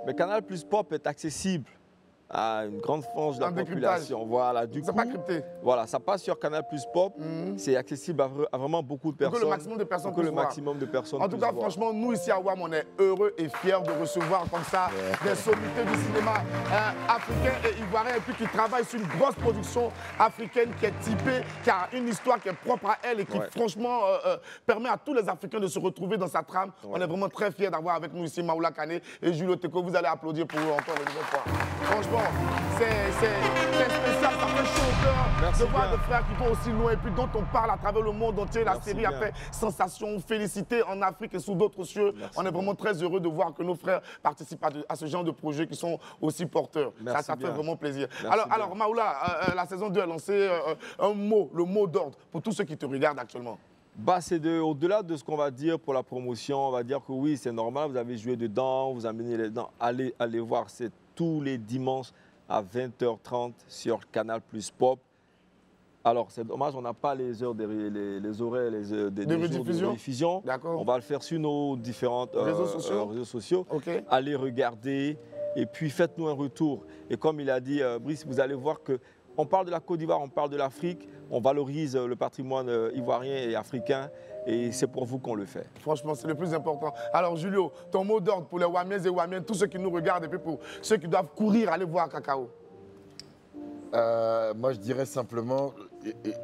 mais Canal Plus Pop est accessible à une grande frange de la population. Voilà, du coup, pas crypté. Voilà, ça passe sur Canal Plus Pop, c'est accessible à vraiment beaucoup de personnes. Que le maximum de personnes que le maximum de personnes. En tout cas, franchement, nous ici à WAM, on est heureux et fiers de recevoir comme ça des sommités du cinéma africain et ivoirien et puis qui travaillent sur une grosse production africaine qui est typée, qui a une histoire qui est propre à elle et qui franchement permet à tous les Africains de se retrouver dans sa trame. On est vraiment très fiers d'avoir avec nous ici Maoula Kane et Julio Teko. Vous allez applaudir pour eux encore une nouvelle fois. Franchement, c'est spécial, ça fait chaud au cœur de voir des frères qui vont aussi loin et puis dont on parle à travers le monde entier. La série a fait sensation, félicité en Afrique et sous d'autres cieux. On est vraiment très heureux de voir que nos frères participent à ce genre de projets qui sont aussi porteurs. Ça fait vraiment plaisir. Alors Maoula, la saison 2 a lancé un mot, le mot d'ordre pour tous ceux qui te regardent actuellement. Bah, c'est au-delà de ce qu'on va dire pour la promotion. On va dire que oui, c'est normal, vous avez joué dedans, vous amenez les dents. Allez voir, c'est tous les dimanches à 20h30 sur Canal Plus Pop. Alors, c'est dommage, on n'a pas les heures, les horaires, les heures de rediffusion. On va le faire sur nos différents réseaux sociaux. Allez regarder et puis faites-nous un retour. Et comme il a dit, Brice, vous allez voir que on parle de la Côte d'Ivoire, on parle de l'Afrique, on valorise le patrimoine ivoirien et africain et c'est pour vous qu'on le fait. Franchement, c'est le plus important. Alors Julio, ton mot d'ordre pour les Wamiens et Wamiennes, tous ceux qui nous regardent et puis pour ceux qui doivent courir, aller voir Cacao. Moi, je dirais simplement,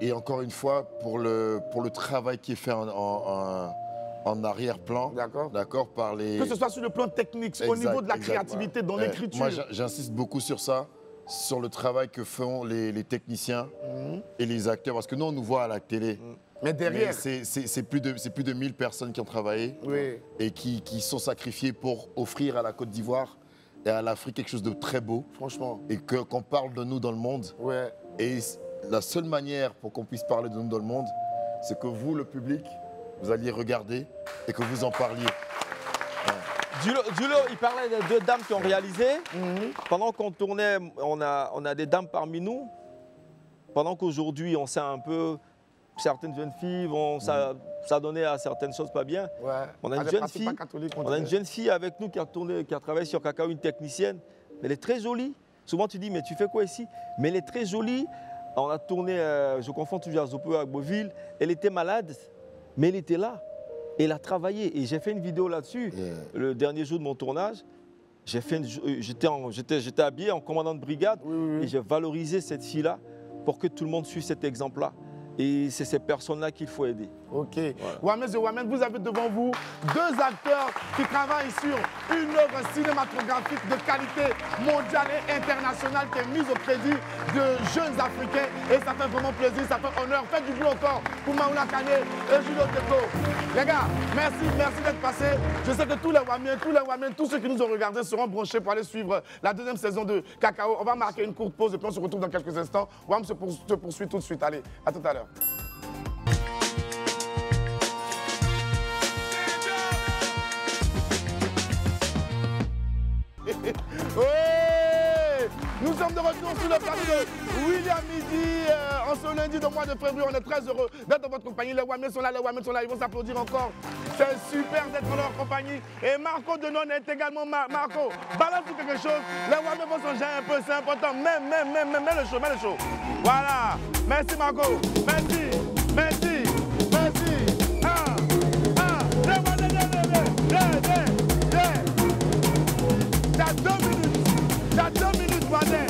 et encore une fois, pour le travail qui est fait en arrière-plan, d'accord, par les... Que ce soit sur le plan technique, au niveau de la créativité, dans l'écriture. Moi, j'insiste beaucoup sur ça, sur le travail que font les techniciens et les acteurs, parce que nous, on nous voit à la télé. Mais derrière... C'est plus de 1000 personnes qui ont travaillé et qui sont sacrifiées pour offrir à la Côte d'Ivoire et à l'Afrique quelque chose de très beau. Franchement. Et qu'on parle de nous dans le monde. Et la seule manière pour qu'on puisse parler de nous dans le monde, c'est que vous, le public, vous alliez regarder et que vous en parliez. Julo, il parlait de deux dames qui ont réalisé. Pendant qu'on tournait, on a des dames parmi nous. Pendant qu'aujourd'hui, on sait un peu, certaines jeunes filles vont s'adonner à certaines choses pas bien. On a une jeune fille avec nous qui a travaillé sur Cacao, une technicienne. Elle est très jolie. Souvent, tu dis, mais tu fais quoi ici? Mais elle est très jolie. On a tourné, je confonds toujours à Zopo, à Beauville. Elle était malade, mais elle était là. Elle a travaillé et j'ai fait une vidéo là-dessus. Le dernier jour de mon tournage, j'étais habillé en commandant de brigade et j'ai valorisé cette fille-là pour que tout le monde suive cet exemple-là. Et c'est ces personnes-là qu'il faut aider. Ok. Wamiens et Wamiennes, vous avez devant vous deux acteurs qui travaillent sur une œuvre cinématographique de qualité mondiale et internationale qui est mise au crédit de jeunes Africains. Et ça fait vraiment plaisir, ça fait honneur. Faites du boulot encore pour Maoula Kane et Julio Teko. Les gars, merci d'être passés. Je sais que tous les Wamiens, tous ceux qui nous ont regardés seront branchés pour aller suivre la deuxième saison de Cacao. On va marquer une courte pause et puis on se retrouve dans quelques instants. Wam se poursuit tout de suite. Allez, à tout à l'heure. Nous sommes de retour sur le plateau de William Midi. En ce lundi du mois de février, on est très heureux d'être dans votre compagnie. Les Wamiens sont là, ils vont s'applaudir encore. C'est super d'être dans leur compagnie. Et Marco Denon est également Marco. Balance quelque chose. Les Wamiens vont s'en gérer un peu, c'est important. Mets le show. Voilà. Merci Marco. Merci. T'as 2 minutes, madame.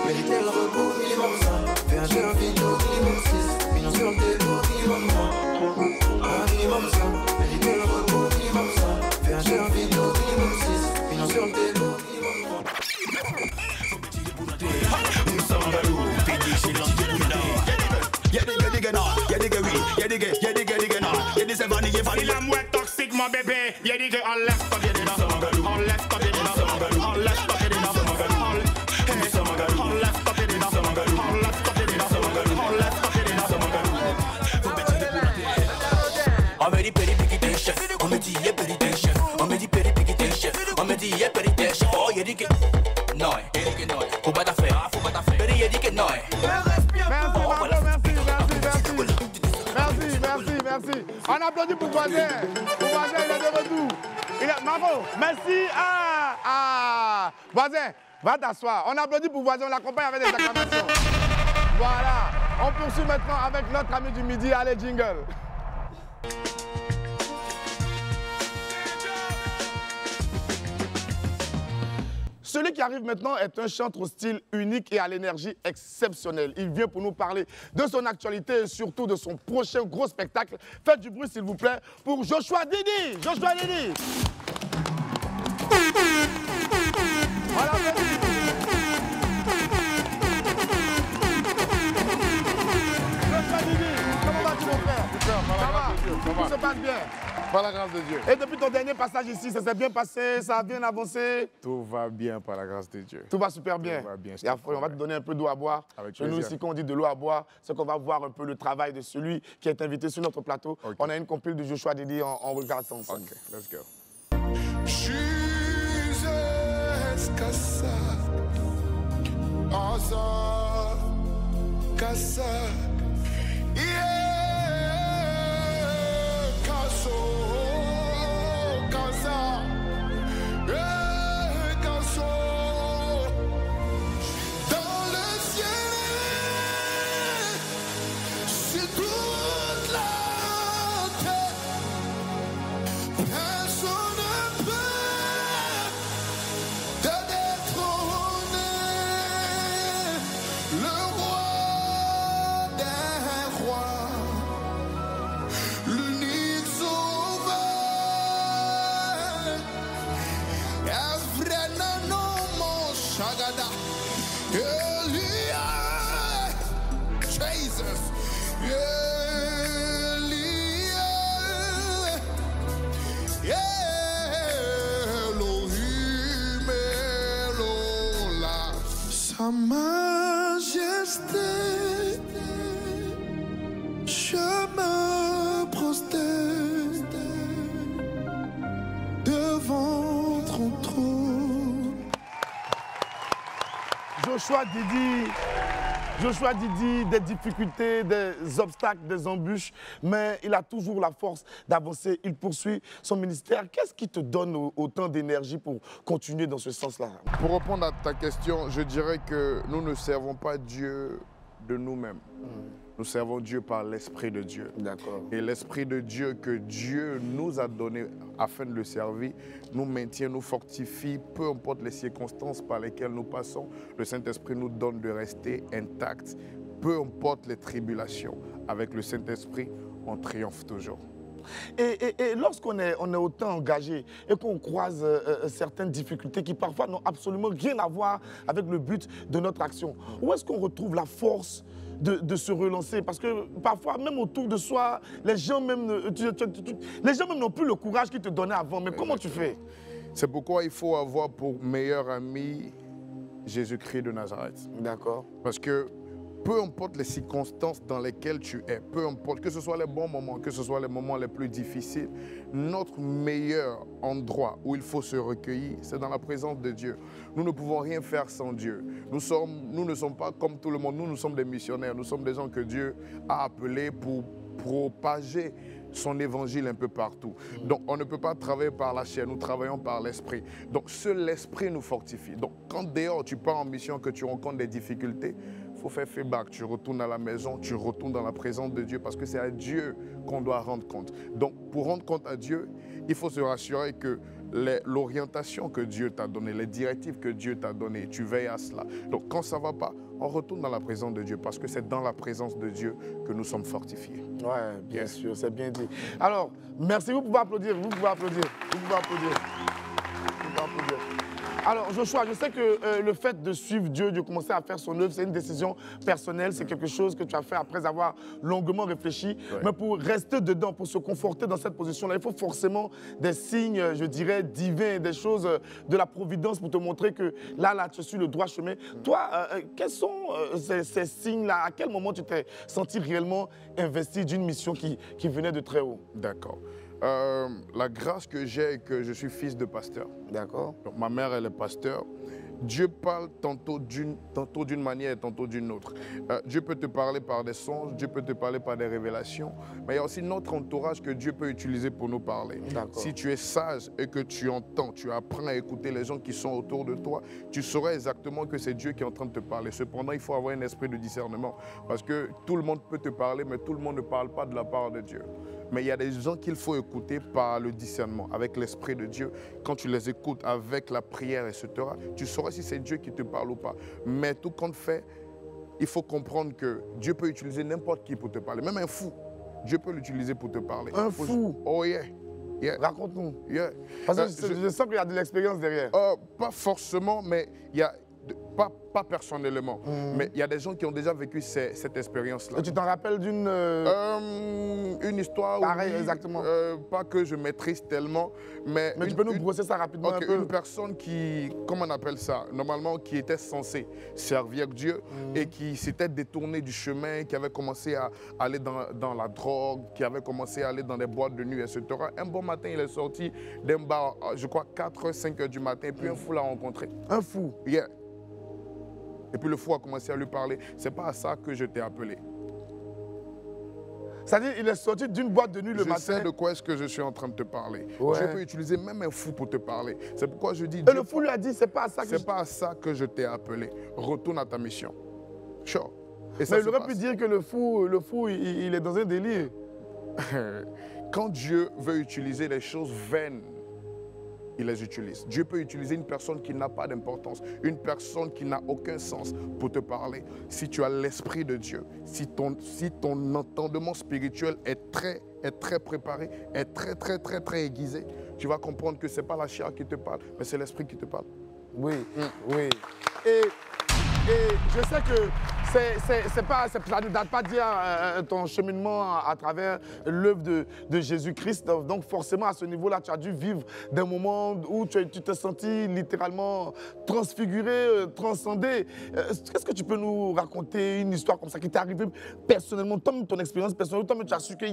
Mériter le repos, minimum ça. Fais un jeu, un vidéo, minimum 6. Mignon sur le délo, minimum 3. Minimum ça. Mériter le repos, minimum ça. Fais un jeu, un vidéo, minimum 6. Mignon sur le délo, minimum 3. Il a moins toxique, mon bébé. Y'a dit qu'on laisse pas bien dedans. On laisse pas bien dedans. On laisse pas bien dedans. On laisse pas bien dedans. On applaudit pour voisin. Pour voisin, il est de retour. Maro, merci. Voisin, va t'asseoir. On applaudit pour voisin, on l'accompagne avec des acclamations. Voilà. On poursuit maintenant avec notre ami du midi. Allez, jingle. Celui qui arrive maintenant est un chanteur au style unique et à l'énergie exceptionnelle. Il vient pour nous parler de son actualité et surtout de son prochain gros spectacle. Faites du bruit, s'il vous plaît, pour Joshua Didi. Joshua Didi. Voilà, Joshua Didi, comment vas-tu, mon frère? Super, par la grâce de Dieu. Tout se passe bien. Par la grâce de Dieu. Et depuis ton dernier passage ici, ça s'est bien passé, ça a bien avancé? Tout va bien par la grâce de Dieu. Tout va super bien. Tout va bien. Et après, on va te donner un peu d'eau à boire. Chez nous ici, quand on dit de l'eau à boire, c'est qu'on va voir un peu le travail de celui qui est invité sur notre plateau. Okay. On a une compile de Joshua Didi, on regarde ça ensemble. Ok, let's go. Sa majesté, je me prosterne devant ton trône. Joshua Didi, des difficultés, des obstacles, des embûches, mais il a toujours la force d'avancer. Il poursuit son ministère. Qu'est-ce qui te donne autant d'énergie pour continuer dans ce sens-là? Pour répondre à ta question, je dirais que nous ne servons pas Dieu de nous-mêmes. Nous servons Dieu par l'Esprit de Dieu. D'accord. Et l'Esprit de Dieu que Dieu nous a donné afin de le servir, nous maintient, nous fortifie, peu importe les circonstances par lesquelles nous passons. Le Saint-Esprit nous donne de rester intacts, peu importe les tribulations. Avec le Saint-Esprit, on triomphe toujours. Et lorsqu'on est autant engagé et qu'on croise certaines difficultés qui parfois n'ont absolument rien à voir avec le but de notre action, où est-ce qu'on retrouve la force de se relancer? Parce que parfois, même autour de soi, les gens même n'ont plus le courage qu'ils te donnaient avant. Mais comment tu fais? C'est pourquoi il faut avoir pour meilleur ami Jésus-Christ de Nazareth. D'accord. Parce que peu importe les circonstances dans lesquelles tu es, peu importe, que ce soit les bons moments, que ce soit les moments les plus difficiles, notre meilleur endroit où il faut se recueillir, c'est dans la présence de Dieu. Nous ne pouvons rien faire sans Dieu. Nous ne sommes pas comme tout le monde, nous sommes des missionnaires, nous sommes des gens que Dieu a appelés pour propager son évangile un peu partout. Donc, on ne peut pas travailler par la chair, nous travaillons par l'esprit. Donc, seul l'esprit nous fortifie. Donc, quand dehors, tu pars en mission, que tu rencontres des difficultés, il faut faire feedback. Tu retournes à la maison, tu retournes dans la présence de Dieu parce que c'est à Dieu qu'on doit rendre compte. Donc, pour rendre compte à Dieu, il faut se rassurer que l'orientation que Dieu t'a donnée, les directives que Dieu t'a données, tu veilles à cela. Donc, quand ça ne va pas, on retourne dans la présence de Dieu parce que c'est dans la présence de Dieu que nous sommes fortifiés. Oui, bien sûr, c'est bien dit. Alors, merci, vous pouvez applaudir, vous pouvez applaudir, vous pouvez applaudir. Vous pouvez applaudir. Alors, Joshua, je sais que le fait de suivre Dieu, de commencer à faire son œuvre, c'est une décision personnelle, c'est quelque chose que tu as fait après avoir longuement réfléchi. Ouais. Mais pour rester dedans, pour se conforter dans cette position-là, il faut forcément des signes, je dirais, divins, des choses de la providence pour te montrer que là, tu suis le droit chemin. Toi, quels sont ces signes-là? À quel moment tu t'es senti réellement investi d'une mission qui venait de très haut? D'accord. La grâce que j'ai est que je suis fils de pasteur. D'accord. Donc ma mère, elle est pasteur. Dieu parle tantôt d'une manière et tantôt d'une autre. Dieu peut te parler par des songes, Dieu peut te parler par des révélations, mais il y a aussi notre entourage que Dieu peut utiliser pour nous parler. Si tu es sage et que tu entends, tu apprends à écouter les gens qui sont autour de toi, tu sauras exactement que c'est Dieu qui est en train de te parler. Cependant, il faut avoir un esprit de discernement parce que tout le monde peut te parler, mais tout le monde ne parle pas de la part de Dieu. Mais il y a des gens qu'il faut écouter par le discernement, avec l'Esprit de Dieu. Quand tu les écoutes avec la prière, etc., tu sauras si c'est Dieu qui te parle ou pas. Mais tout compte fait, il faut comprendre que Dieu peut utiliser n'importe qui pour te parler. Même un fou, Dieu peut l'utiliser pour te parler. Un fou? Oh yeah. Raconte-nous. Yeah. Parce que je sens qu'il y a de l'expérience derrière. Pas forcément, mais il y a... Pas personnellement, mais il y a des gens qui ont déjà vécu cette expérience-là. Et tu t'en rappelles d'une... Une histoire pareil, où, exactement. Pas que je maîtrise tellement, mais tu peux nous brosser ça rapidement un peu. Une personne qui, comment on appelle ça, normalement qui était censée servir Dieu et qui s'était détourné du chemin, qui avait commencé à aller dans la drogue, qui avait commencé à aller dans des boîtes de nuit, etc. Un bon matin, il est sorti d'un bar, je crois 4h, 5h du matin, et puis un fou l'a rencontré. Un fou? Yeah. Et puis le fou a commencé à lui parler. C'est pas à ça que je t'ai appelé. C'est-à-dire qu'il est sorti d'une boîte de nuit le matin. Je sais de quoi est-ce que je suis en train de te parler. Ouais. Je peux utiliser même un fou pour te parler. C'est pourquoi je dis... Et le fou lui a dit, c'est pas à ça que c'est pas à ça que je t'ai appelé. Retourne à ta mission. Sure. Et mais il aurait pu dire que le fou il est dans un délire. Quand Dieu veut utiliser les choses vaines, il les utilise. Dieu peut utiliser une personne qui n'a pas d'importance, une personne qui n'a aucun sens pour te parler. Si tu as l'Esprit de Dieu, si ton entendement spirituel est très préparé, est très aiguisé, tu vas comprendre que ce n'est pas la chair qui te parle, mais c'est l'Esprit qui te parle. Oui, oui. Et je sais que ça ne date pas d'hier ton cheminement à travers l'œuvre de Jésus-Christ. Donc forcément, à ce niveau-là, tu as dû vivre des moments où tu t'es senti littéralement transfiguré, transcendé. Est-ce que tu peux nous raconter une histoire comme ça qui t'est arrivée personnellement, ton expérience personnelle, toi, tu as su que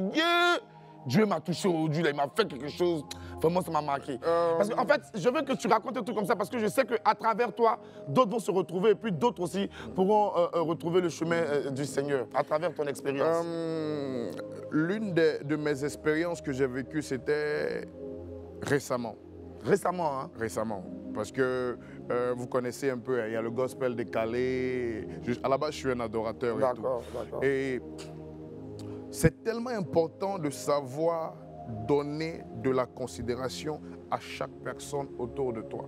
Dieu m'a touché aujourd'hui, il m'a fait quelque chose. Vraiment, ça m'a marqué. Parce qu'en fait, je veux que tu racontes un truc comme ça parce que je sais qu'à travers toi, d'autres vont se retrouver et puis d'autres aussi pourront retrouver le chemin du Seigneur à travers ton expérience. L'une de mes expériences que j'ai vécues, c'était récemment. Récemment, hein? Récemment. Parce que vous connaissez un peu, il y a le gospel décalé. À la base, je suis un adorateur et tout. D'accord. Et c'est tellement important de savoir donner de la considération à chaque personne autour de toi.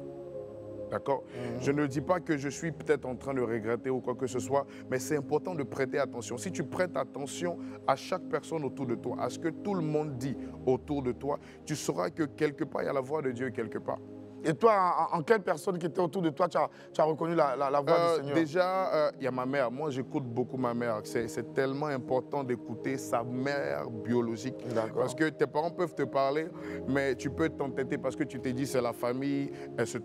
D'accord? Je ne dis pas que je suis peut-être en train de regretter ou quoi que ce soit, mais c'est important de prêter attention. Si tu prêtes attention à chaque personne autour de toi, à ce que tout le monde dit autour de toi, tu sauras que quelque part, il y a la voix de Dieu quelque part. Et toi, en quelle personne qui était autour de toi, tu as reconnu la voix du Seigneur? Déjà, il y a ma mère. Moi, j'écoute beaucoup ma mère. C'est tellement important d'écouter sa mère biologique. Parce que tes parents peuvent te parler, mais tu peux t'entêter parce que tu t'es dit c'est la famille, etc.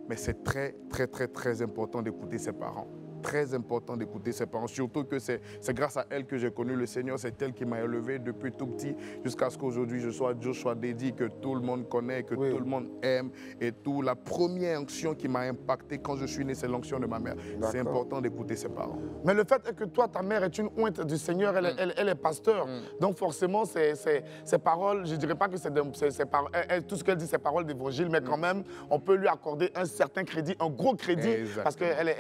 Mais c'est très important d'écouter ses parents. Très important d'écouter ses parents, surtout que c'est grâce à elle que j'ai connu le Seigneur, c'est elle qui m'a élevé depuis tout petit jusqu'à ce qu'aujourd'hui je sois Joshua Dedi, que tout le monde connaît, que tout le monde aime et tout. La première onction qui m'a impacté quand je suis né, c'est l'onction de ma mère. C'est important d'écouter ses parents. Mais le fait est que toi, ta mère est une ointe du Seigneur, elle est pasteur. Donc forcément, ses paroles, je ne dirais pas que c'est tout ce qu'elle dit, c'est paroles d'évangile, mais quand même, on peut lui accorder un certain crédit, un gros crédit, parce qu'elle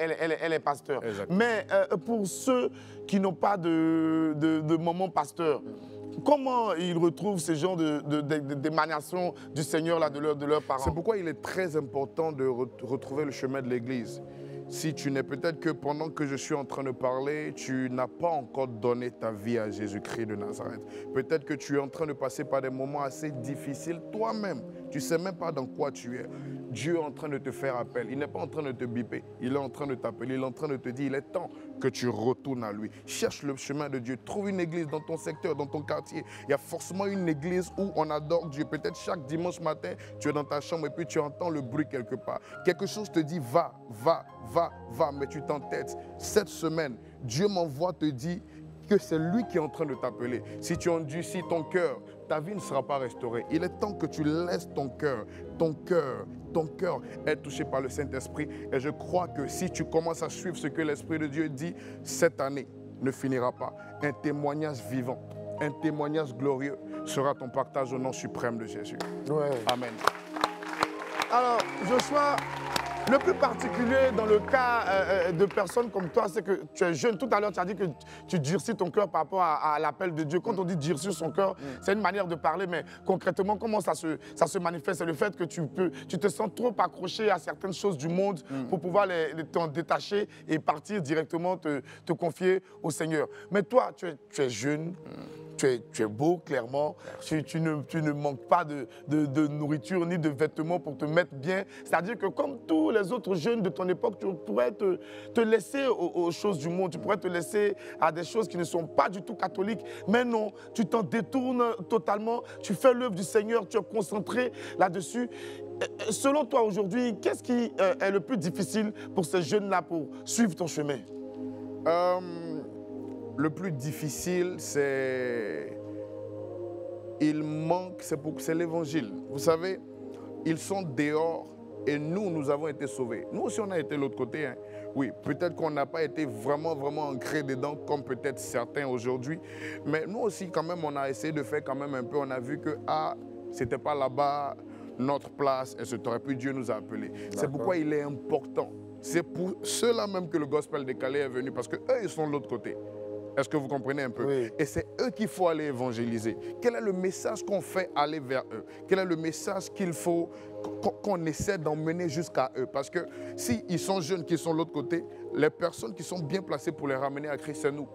est pasteur. Exactement. Mais pour ceux qui n'ont pas de maman pasteur, comment ils retrouvent ce genre d'émanation du Seigneur là, de leurs parents? C'est pourquoi il est très important de retrouver le chemin de l'Église. Si tu n'es peut-être que pendant que je suis en train de parler, tu n'as pas encore donné ta vie à Jésus-Christ de Nazareth. Peut-être que tu es en train de passer par des moments assez difficiles toi-même. Tu ne sais même pas dans quoi tu es. Dieu est en train de te faire appel. Il n'est pas en train de te biper. Il est en train de t'appeler. Il est en train de te dire, il est temps que tu retournes à lui. Cherche le chemin de Dieu. Trouve une église dans ton secteur, dans ton quartier. Il y a forcément une église où on adore Dieu. Peut-être chaque dimanche matin, tu es dans ta chambre et puis tu entends le bruit quelque part. Quelque chose te dit, va, mais tu t'entêtes. Cette semaine, Dieu m'envoie te dire que c'est lui qui est en train de t'appeler. Si tu endurcis ton cœur, ta vie ne sera pas restaurée. Il est temps que tu laisses ton cœur être touché par le Saint-Esprit. Et je crois que si tu commences à suivre ce que l'Esprit de Dieu dit, cette année ne finira pas. Un témoignage vivant, un témoignage glorieux sera ton partage au nom suprême de Jésus. Ouais. Amen. Alors, Joshua, le plus particulier dans le cas de personnes comme toi, c'est que tu es jeune. Tout à l'heure, tu as dit que tu durcis ton cœur par rapport à l'appel de Dieu. Quand on dit durcir son cœur, c'est une manière de parler, mais concrètement, comment ça se manifeste? C'est le fait que tu te sens trop accroché à certaines choses du monde pour pouvoir t'en détacher et partir directement te confier au Seigneur. Mais toi, tu es jeune. Tu es beau, clairement. Tu ne manques pas de nourriture ni de vêtements pour te mettre bien. C'est-à-dire que comme tous les autres jeunes de ton époque, tu pourrais te laisser aux choses du monde. Tu pourrais te laisser à des choses qui ne sont pas du tout catholiques. Mais non, tu t'en détournes totalement. Tu fais l'œuvre du Seigneur. Tu es concentré là-dessus. Selon toi, aujourd'hui, qu'est-ce qui est le plus difficile pour ces jeunes-là pour suivre ton chemin? Le plus difficile, c'est... Il manque, c'est l'évangile. Vous savez, ils sont dehors et nous avons été sauvés. Nous aussi, on a été de l'autre côté. Hein. Oui, peut-être qu'on n'a pas été vraiment ancré dedans, comme peut-être certains aujourd'hui. Mais nous aussi, quand même, on a essayé de faire quand même un peu. On a vu que, c'était pas là-bas notre place et ce aurait pu Dieu nous a appelés. C'est pourquoi il est important. C'est pour ceux-là même que le gospel décalé est venu, parce qu'eux, ils sont de l'autre côté. Est-ce que vous comprenez un peu? Oui. Et c'est eux qu'il faut aller évangéliser. Quel est le message qu'on fait aller vers eux? Quel est le message qu'il faut qu'on essaie d'emmener jusqu'à eux? Parce que s'ils sont jeunes qui sont de l'autre côté, les personnes qui sont bien placées pour les ramener à Christ, c'est nous.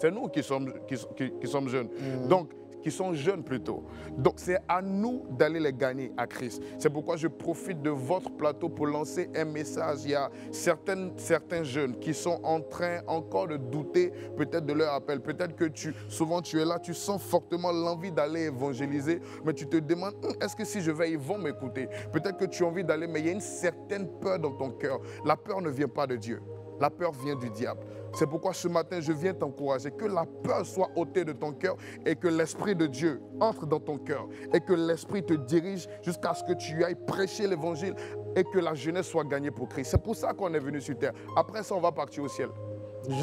C'est nous qui sommes jeunes. Donc, qui sont jeunes plutôt. Donc, c'est à nous d'aller les gagner à Christ. C'est pourquoi je profite de votre plateau pour lancer un message. Il y a certains jeunes qui sont en train encore de douter peut-être de leur appel. Peut-être que souvent tu es là, tu sens fortement l'envie d'aller évangéliser, mais tu te demandes, est-ce que si je vais, ils vont m'écouter? Peut-être que tu as envie d'aller, mais il y a une certaine peur dans ton cœur. La peur ne vient pas de Dieu. La peur vient du diable. C'est pourquoi ce matin, je viens t'encourager. Que la peur soit ôtée de ton cœur et que l'Esprit de Dieu entre dans ton cœur et que l'Esprit te dirige jusqu'à ce que tu ailles prêcher l'Évangile et que la jeunesse soit gagnée pour Christ. C'est pour ça qu'on est venu sur terre. Après ça, on va partir au ciel.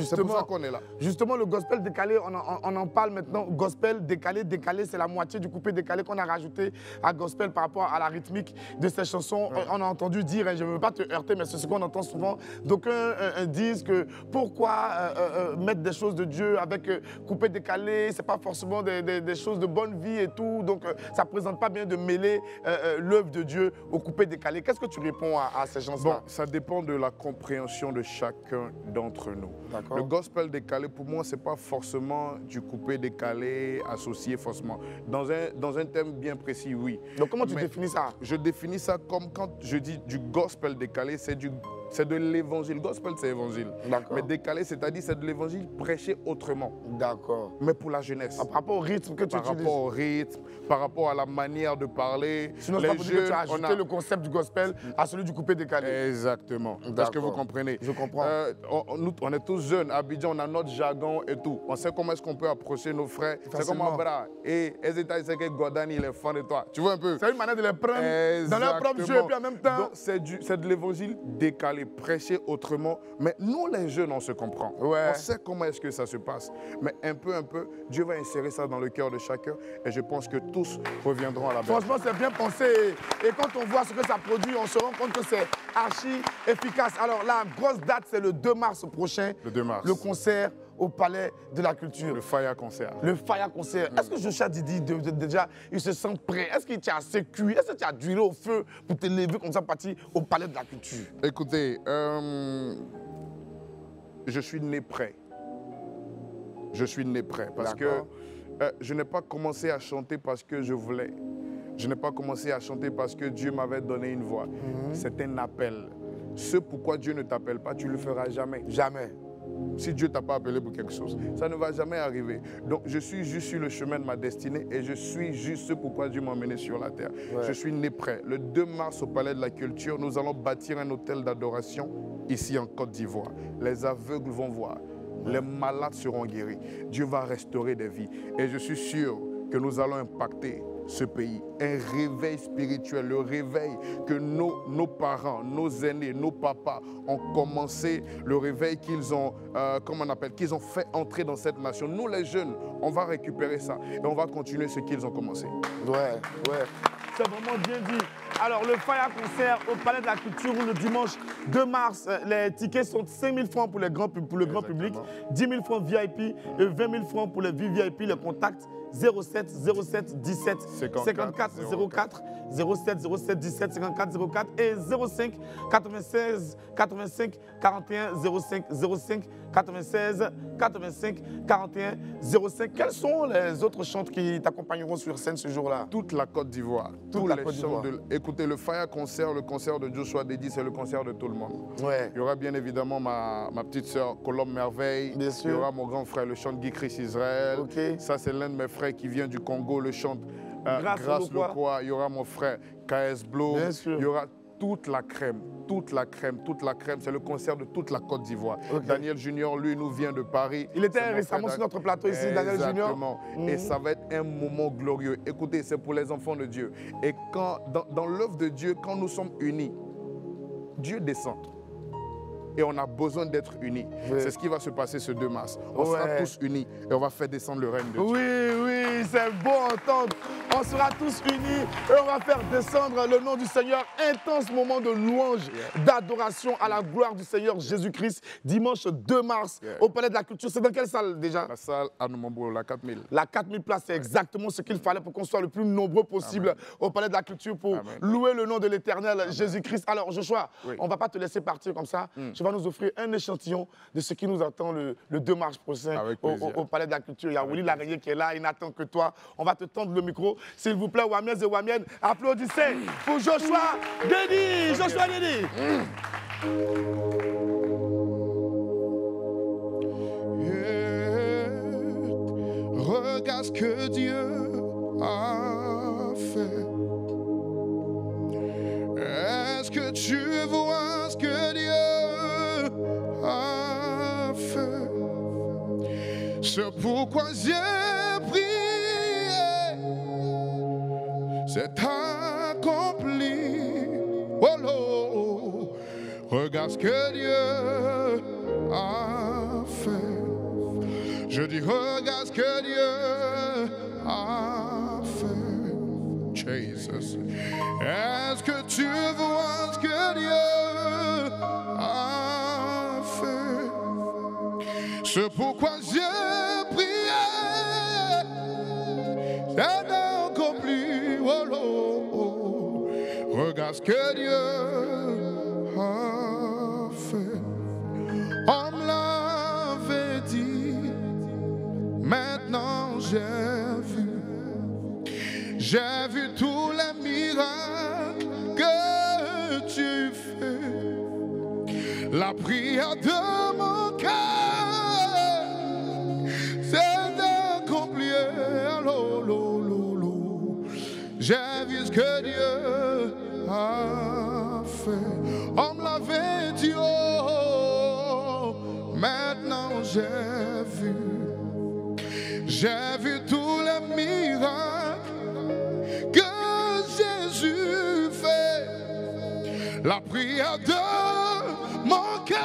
C'est pour ça qu'on est là. Justement, le gospel décalé, on en parle maintenant. Gospel décalé, c'est la moitié du coupé décalé qu'on a rajouté à gospel par rapport à la rythmique de ces chansons. On a entendu dire, je ne veux pas te heurter, mais c'est ce qu'on entend souvent. D'aucuns disent que pourquoi mettre des choses de Dieu avec coupé décalé, c'est pas forcément des choses de bonne vie et tout. Donc, ça ne présente pas bien de mêler l'œuvre de Dieu au coupé décalé. Qu'est-ce que tu réponds à ces gens-là? Bon, ça dépend de la compréhension de chacun d'entre nous. Le gospel décalé, pour moi, ce n'est pas forcément du coupé décalé associé forcément. Dans un thème bien précis, oui. Donc comment tu définis ça? Je définis ça comme quand je dis du gospel décalé, c'est de l'évangile. Gospel, c'est évangile. Mais décalé, c'est-à-dire c'est de l'évangile prêché autrement. D'accord. Mais pour la jeunesse. Par rapport au rythme que tu utilises. Par rapport au rythme, par rapport à la manière de parler. Sinon, c'est pas pour dire que tu as ajouté le concept du gospel à celui du coupé décalé. Exactement. Est-ce que vous comprenez? Je comprends. On est tous jeunes. À Abidjan, on a notre jargon et tout. On sait comment est-ce qu'on peut approcher nos frères. C'est comme un bras. Et Ezeta, c'est que Godani, il est fan de toi. Tu vois un peu? C'est une manière de les prendre dans leur propre jeu et puis en même temps. C'est de l'évangile décalé, prêché autrement. Mais nous, les jeunes, on se comprend. On sait comment est-ce que ça se passe. Mais un peu, Dieu va insérer ça dans le cœur de chacun. Et je pense que tous reviendront à la base. Franchement, c'est bien pensé. Et quand on voit ce que ça produit, on se rend compte que c'est archi efficace. Alors la grosse date, c'est le 2 mars prochain. Le 2 mars. Le concert au Palais de la Culture. Le Faya Concert. Le Faya Concert. Est-ce que Joshua Didi, déjà, il se sent prêt? Est-ce qu'il t'a assez cuit? Est-ce que tu as duré au feu pour te lever comme ça, partir au Palais de la Culture? Écoutez, je suis né prêt. Je suis né prêt parce que je n'ai pas commencé à chanter parce que je voulais. Je n'ai pas commencé à chanter parce que Dieu m'avait donné une voix. C'est un appel. Ce pourquoi Dieu ne t'appelle pas, tu ne le feras jamais. Jamais. Si Dieu ne t'a pas appelé pour quelque chose, ça ne va jamais arriver. Donc, je suis juste sur le chemin de ma destinée et je suis juste ce pourquoi Dieu m'a emmené sur la terre. Je suis né prêt. Le 2 mars au Palais de la Culture, nous allons bâtir un hôtel d'adoration ici en Côte d'Ivoire. Les aveugles vont voir. Les malades seront guéris. Dieu va restaurer des vies. Et je suis sûr que nous allons impacter ce pays. Un réveil spirituel, le réveil que nos parents, nos aînés, nos papas ont commencé, le réveil qu'ils ont, qu'ils ont fait entrer dans cette nation. Nous les jeunes, on va récupérer ça et on va continuer ce qu'ils ont commencé. Ouais. C'est vraiment bien dit. Alors, le Faya Concert au Palais de la Culture le dimanche 2 mars. Les tickets sont 5 000 francs pour le grand public, 10 000 francs VIP et 20 000 francs pour les VIP. Le contact 07 07 17 54 04, 07 07 17 54 04 et 05 96 85 41 05 05 96 85 41 05. Quels sont les autres chants qui t'accompagneront sur scène ce jour-là? Toute la Côte d'Ivoire. Tous les chants. Écoutez, le Faya Concert, le concert de Joshua Dedi, c'est le concert de tout le monde. Ouais. Il y aura bien évidemment ma petite sœur Colombe Merveille. Bien sûr. Il y aura mon grand frère, le chant Guy Chris Israël. Okay. Ça, c'est l'un de mes frères qui vient du Congo, le chant Grâce le quoi. Il y aura mon frère KS Blow. Bien sûr. Il y aura toute la crème. C'est le concert de toute la Côte d'Ivoire. Okay. Daniel Junior, lui, nous vient de Paris. Il était récemment sur notre plateau ici, Daniel Junior. Exactement. Et ça va être un moment glorieux. Écoutez, c'est pour les enfants de Dieu. Et quand, dans l'œuvre de Dieu, quand nous sommes unis, Dieu descend. Et on a besoin d'être unis. Oui. C'est ce qui va se passer ce 2 mars. On sera tous unis et on va faire descendre le règne de Dieu. Oui, c'est beau à entendre. On sera tous unis et on va faire descendre le nom du Seigneur. Intense moment de louange, d'adoration à la gloire du Seigneur Jésus-Christ. Dimanche 2 mars au Palais de la Culture. C'est dans quelle salle déjà? La salle à Numambo, la 4000. La 4000 places, c'est exactement ce qu'il fallait pour qu'on soit le plus nombreux possible au Palais de la Culture pour louer le nom de l'Éternel Jésus-Christ. Alors Joshua, on ne va pas te laisser partir comme ça. Tu vas nous offrir un échantillon de ce qui nous attend le 2 mars prochain au Palais de la Culture. Il y a Willy Larayé qui est là, il n'attend que toi. On va te tendre le micro. S'il vous plaît, Wamiens et Wamiennes, applaudissez pour Joshua Dedi. Joshua Dedi. Regarde ce que Dieu a fait. Est-ce que tu vois ce que Dieu a fait? C'est pourquoi j'ai prié. C'est accompli. Oh là, regarde ce que Dieu a fait. Je dis regarde ce que Dieu a fait. Jesus. Est-ce que tu vois ce que Dieu a fait? C'est pourquoi j'ai prié. C'est accompli. Oh, oh, oh. Regarde ce que Dieu a fait. On me l'avait dit. Maintenant j'ai vu. J'ai vu tous les miracles que tu fais. La prière de mon cœur s'est accomplie. J'ai vu ce que Dieu a fait. On me l'avait dit, oh, maintenant j'ai vu. J'ai vu tous les miracles que Jésus fait. La prière de mon cœur.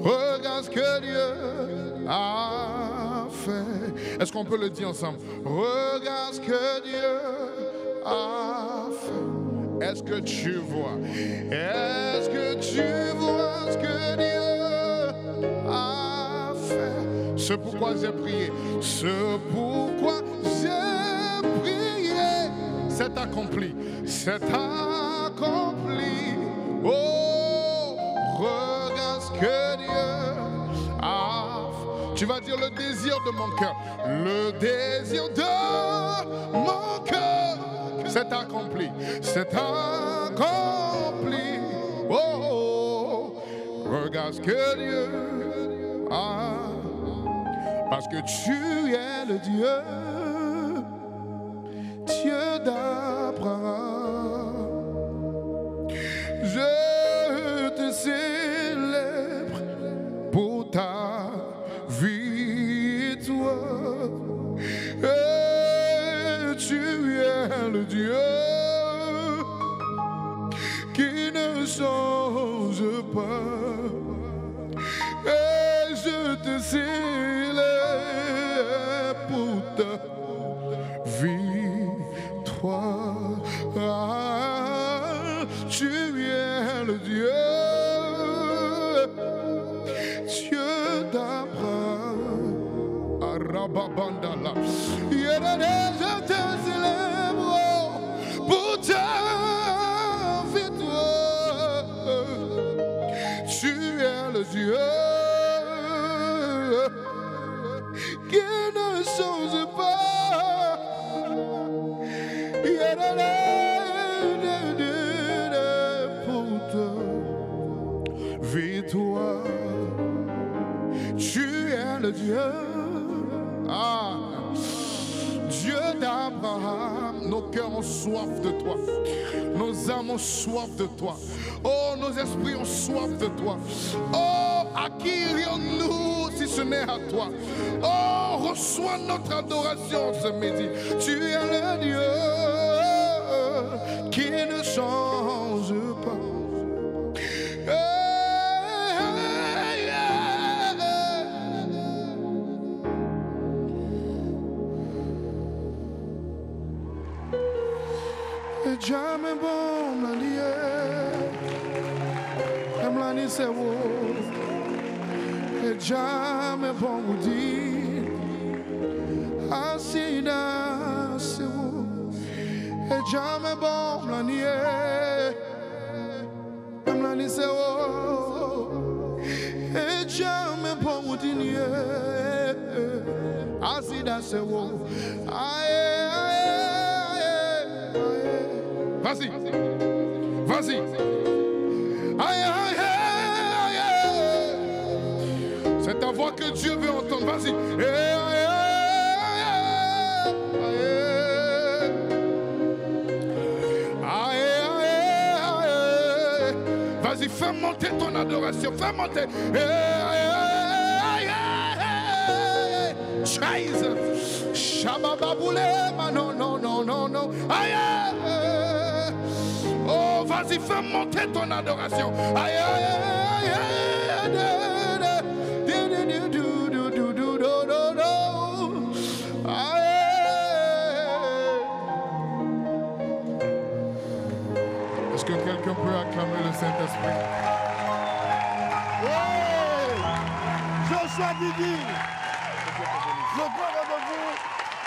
Regarde ce que Dieu a fait. Est-ce qu'on peut le dire ensemble? Regarde ce que Dieu a fait. Est-ce que tu vois? Est-ce que tu vois ce que Dieu a fait? C'est pourquoi j'ai prié. C'est pourquoi j'ai prié. C'est accompli. C'est accompli. Oh, regarde ce que Dieu a fait. Tu vas dire le désir de mon cœur. Le désir de mon cœur. C'est accompli. C'est accompli. Oh, oh, oh, regarde ce que Dieu a. Parce que tu es le Dieu, Dieu d'Abraham. Je te célèbre. pas. Et je te célèbre pour ta victoire. Tu es le Dieu d'Abraham. Arababandala. Je te célèbre pour ta victoire. Tu es le Dieu qui ne change pas. Pour ta victoire, tu es le Dieu, Dieu d'Abraham. Nos cœurs ont soif de toi, nos âmes ont soif de toi. Oh, nos esprits ont soif de toi. Oh, à qui irions-nous si ce n'est à toi? Oh, reçois notre adoration ce midi. Tu es le Dieu qui ne change pas. Jamais bon m'lanier, m'lanier c'est vous. Et jamais bon vous dit, asida c'est vous. Et jamais bon m'lanier, c'est vous. Et jamais bon vous dit, asida c'est vous. Vas-y, vas-y. Aïe, aïe, aïe, aïe. C'est ta voix que Dieu veut entendre. Vas-y. Aïe, aïe, aïe, aïe. Vas-y, fais monter ton adoration. Fais monter. Jesus. Shabababoulé. Non, non, non, non, non. Aïe, aïe. Oh, vas-y, fais monter ton adoration. Aïe, aïe, aïe, est-ce que quelqu'un peut acclamer le Saint-Esprit? Ouais. Joshua Didi, le grand rendez-vous.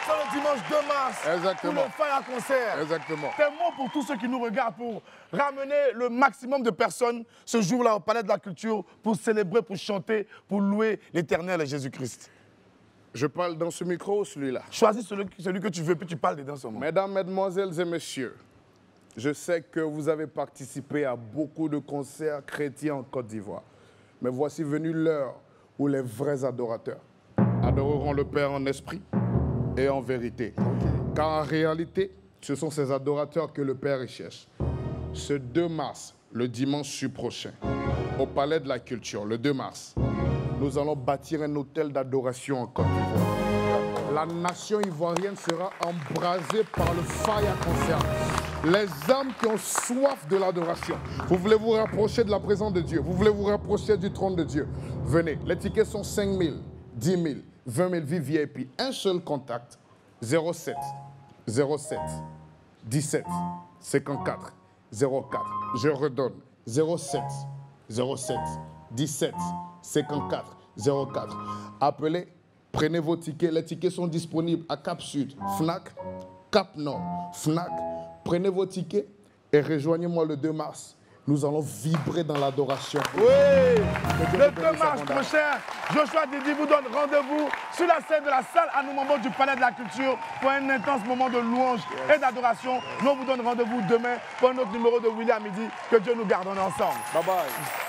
Le dimanche 2 mars, exactement, pour le Fire Concert. Exactement. Tes mots pour tous ceux qui nous regardent, pour ramener le maximum de personnes ce jour-là au Palais de la Culture, pour célébrer, pour chanter, pour louer l'Éternel Jésus-Christ. Je parle dans ce micro ou celui-là? Choisis celui que tu veux, puis tu parles dedans seulement. Mesdames, Mesdemoiselles et Messieurs, je sais que vous avez participé à beaucoup de concerts chrétiens en Côte d'Ivoire. Mais voici venue l'heure où les vrais adorateurs adoreront le Père en esprit et en vérité. Car en réalité, ce sont ces adorateurs que le Père recherche. Ce 2 mars, le dimanche prochain, au Palais de la Culture, le 2 mars, nous allons bâtir un hôtel d'adoration en Côte d'Ivoire. La nation ivoirienne sera embrasée par le Fire Concert. Les âmes qui ont soif de l'adoration. Vous voulez vous rapprocher de la présence de Dieu. Vous voulez vous rapprocher du trône de Dieu. Venez. Les tickets sont 5 000, 10 000. 20 000 VIP, un seul contact, 07 07 17 54 04. Je redonne, 07 07 17 54 04. Appelez, prenez vos tickets. Les tickets sont disponibles à Cap Sud, Fnac, Cap Nord, Fnac. Prenez vos tickets et rejoignez-moi le 2 mars. Nous allons vibrer dans l'adoration. Oui, le 2 mars prochain, Joshua Didi vous donne rendez-vous sur la scène de la salle à Noumambo du Palais de la Culture pour un intense moment de louange et d'adoration. Nous vous donne rendez-vous demain pour un autre numéro de William Midi. Que Dieu nous garde, on est ensemble. Bye bye.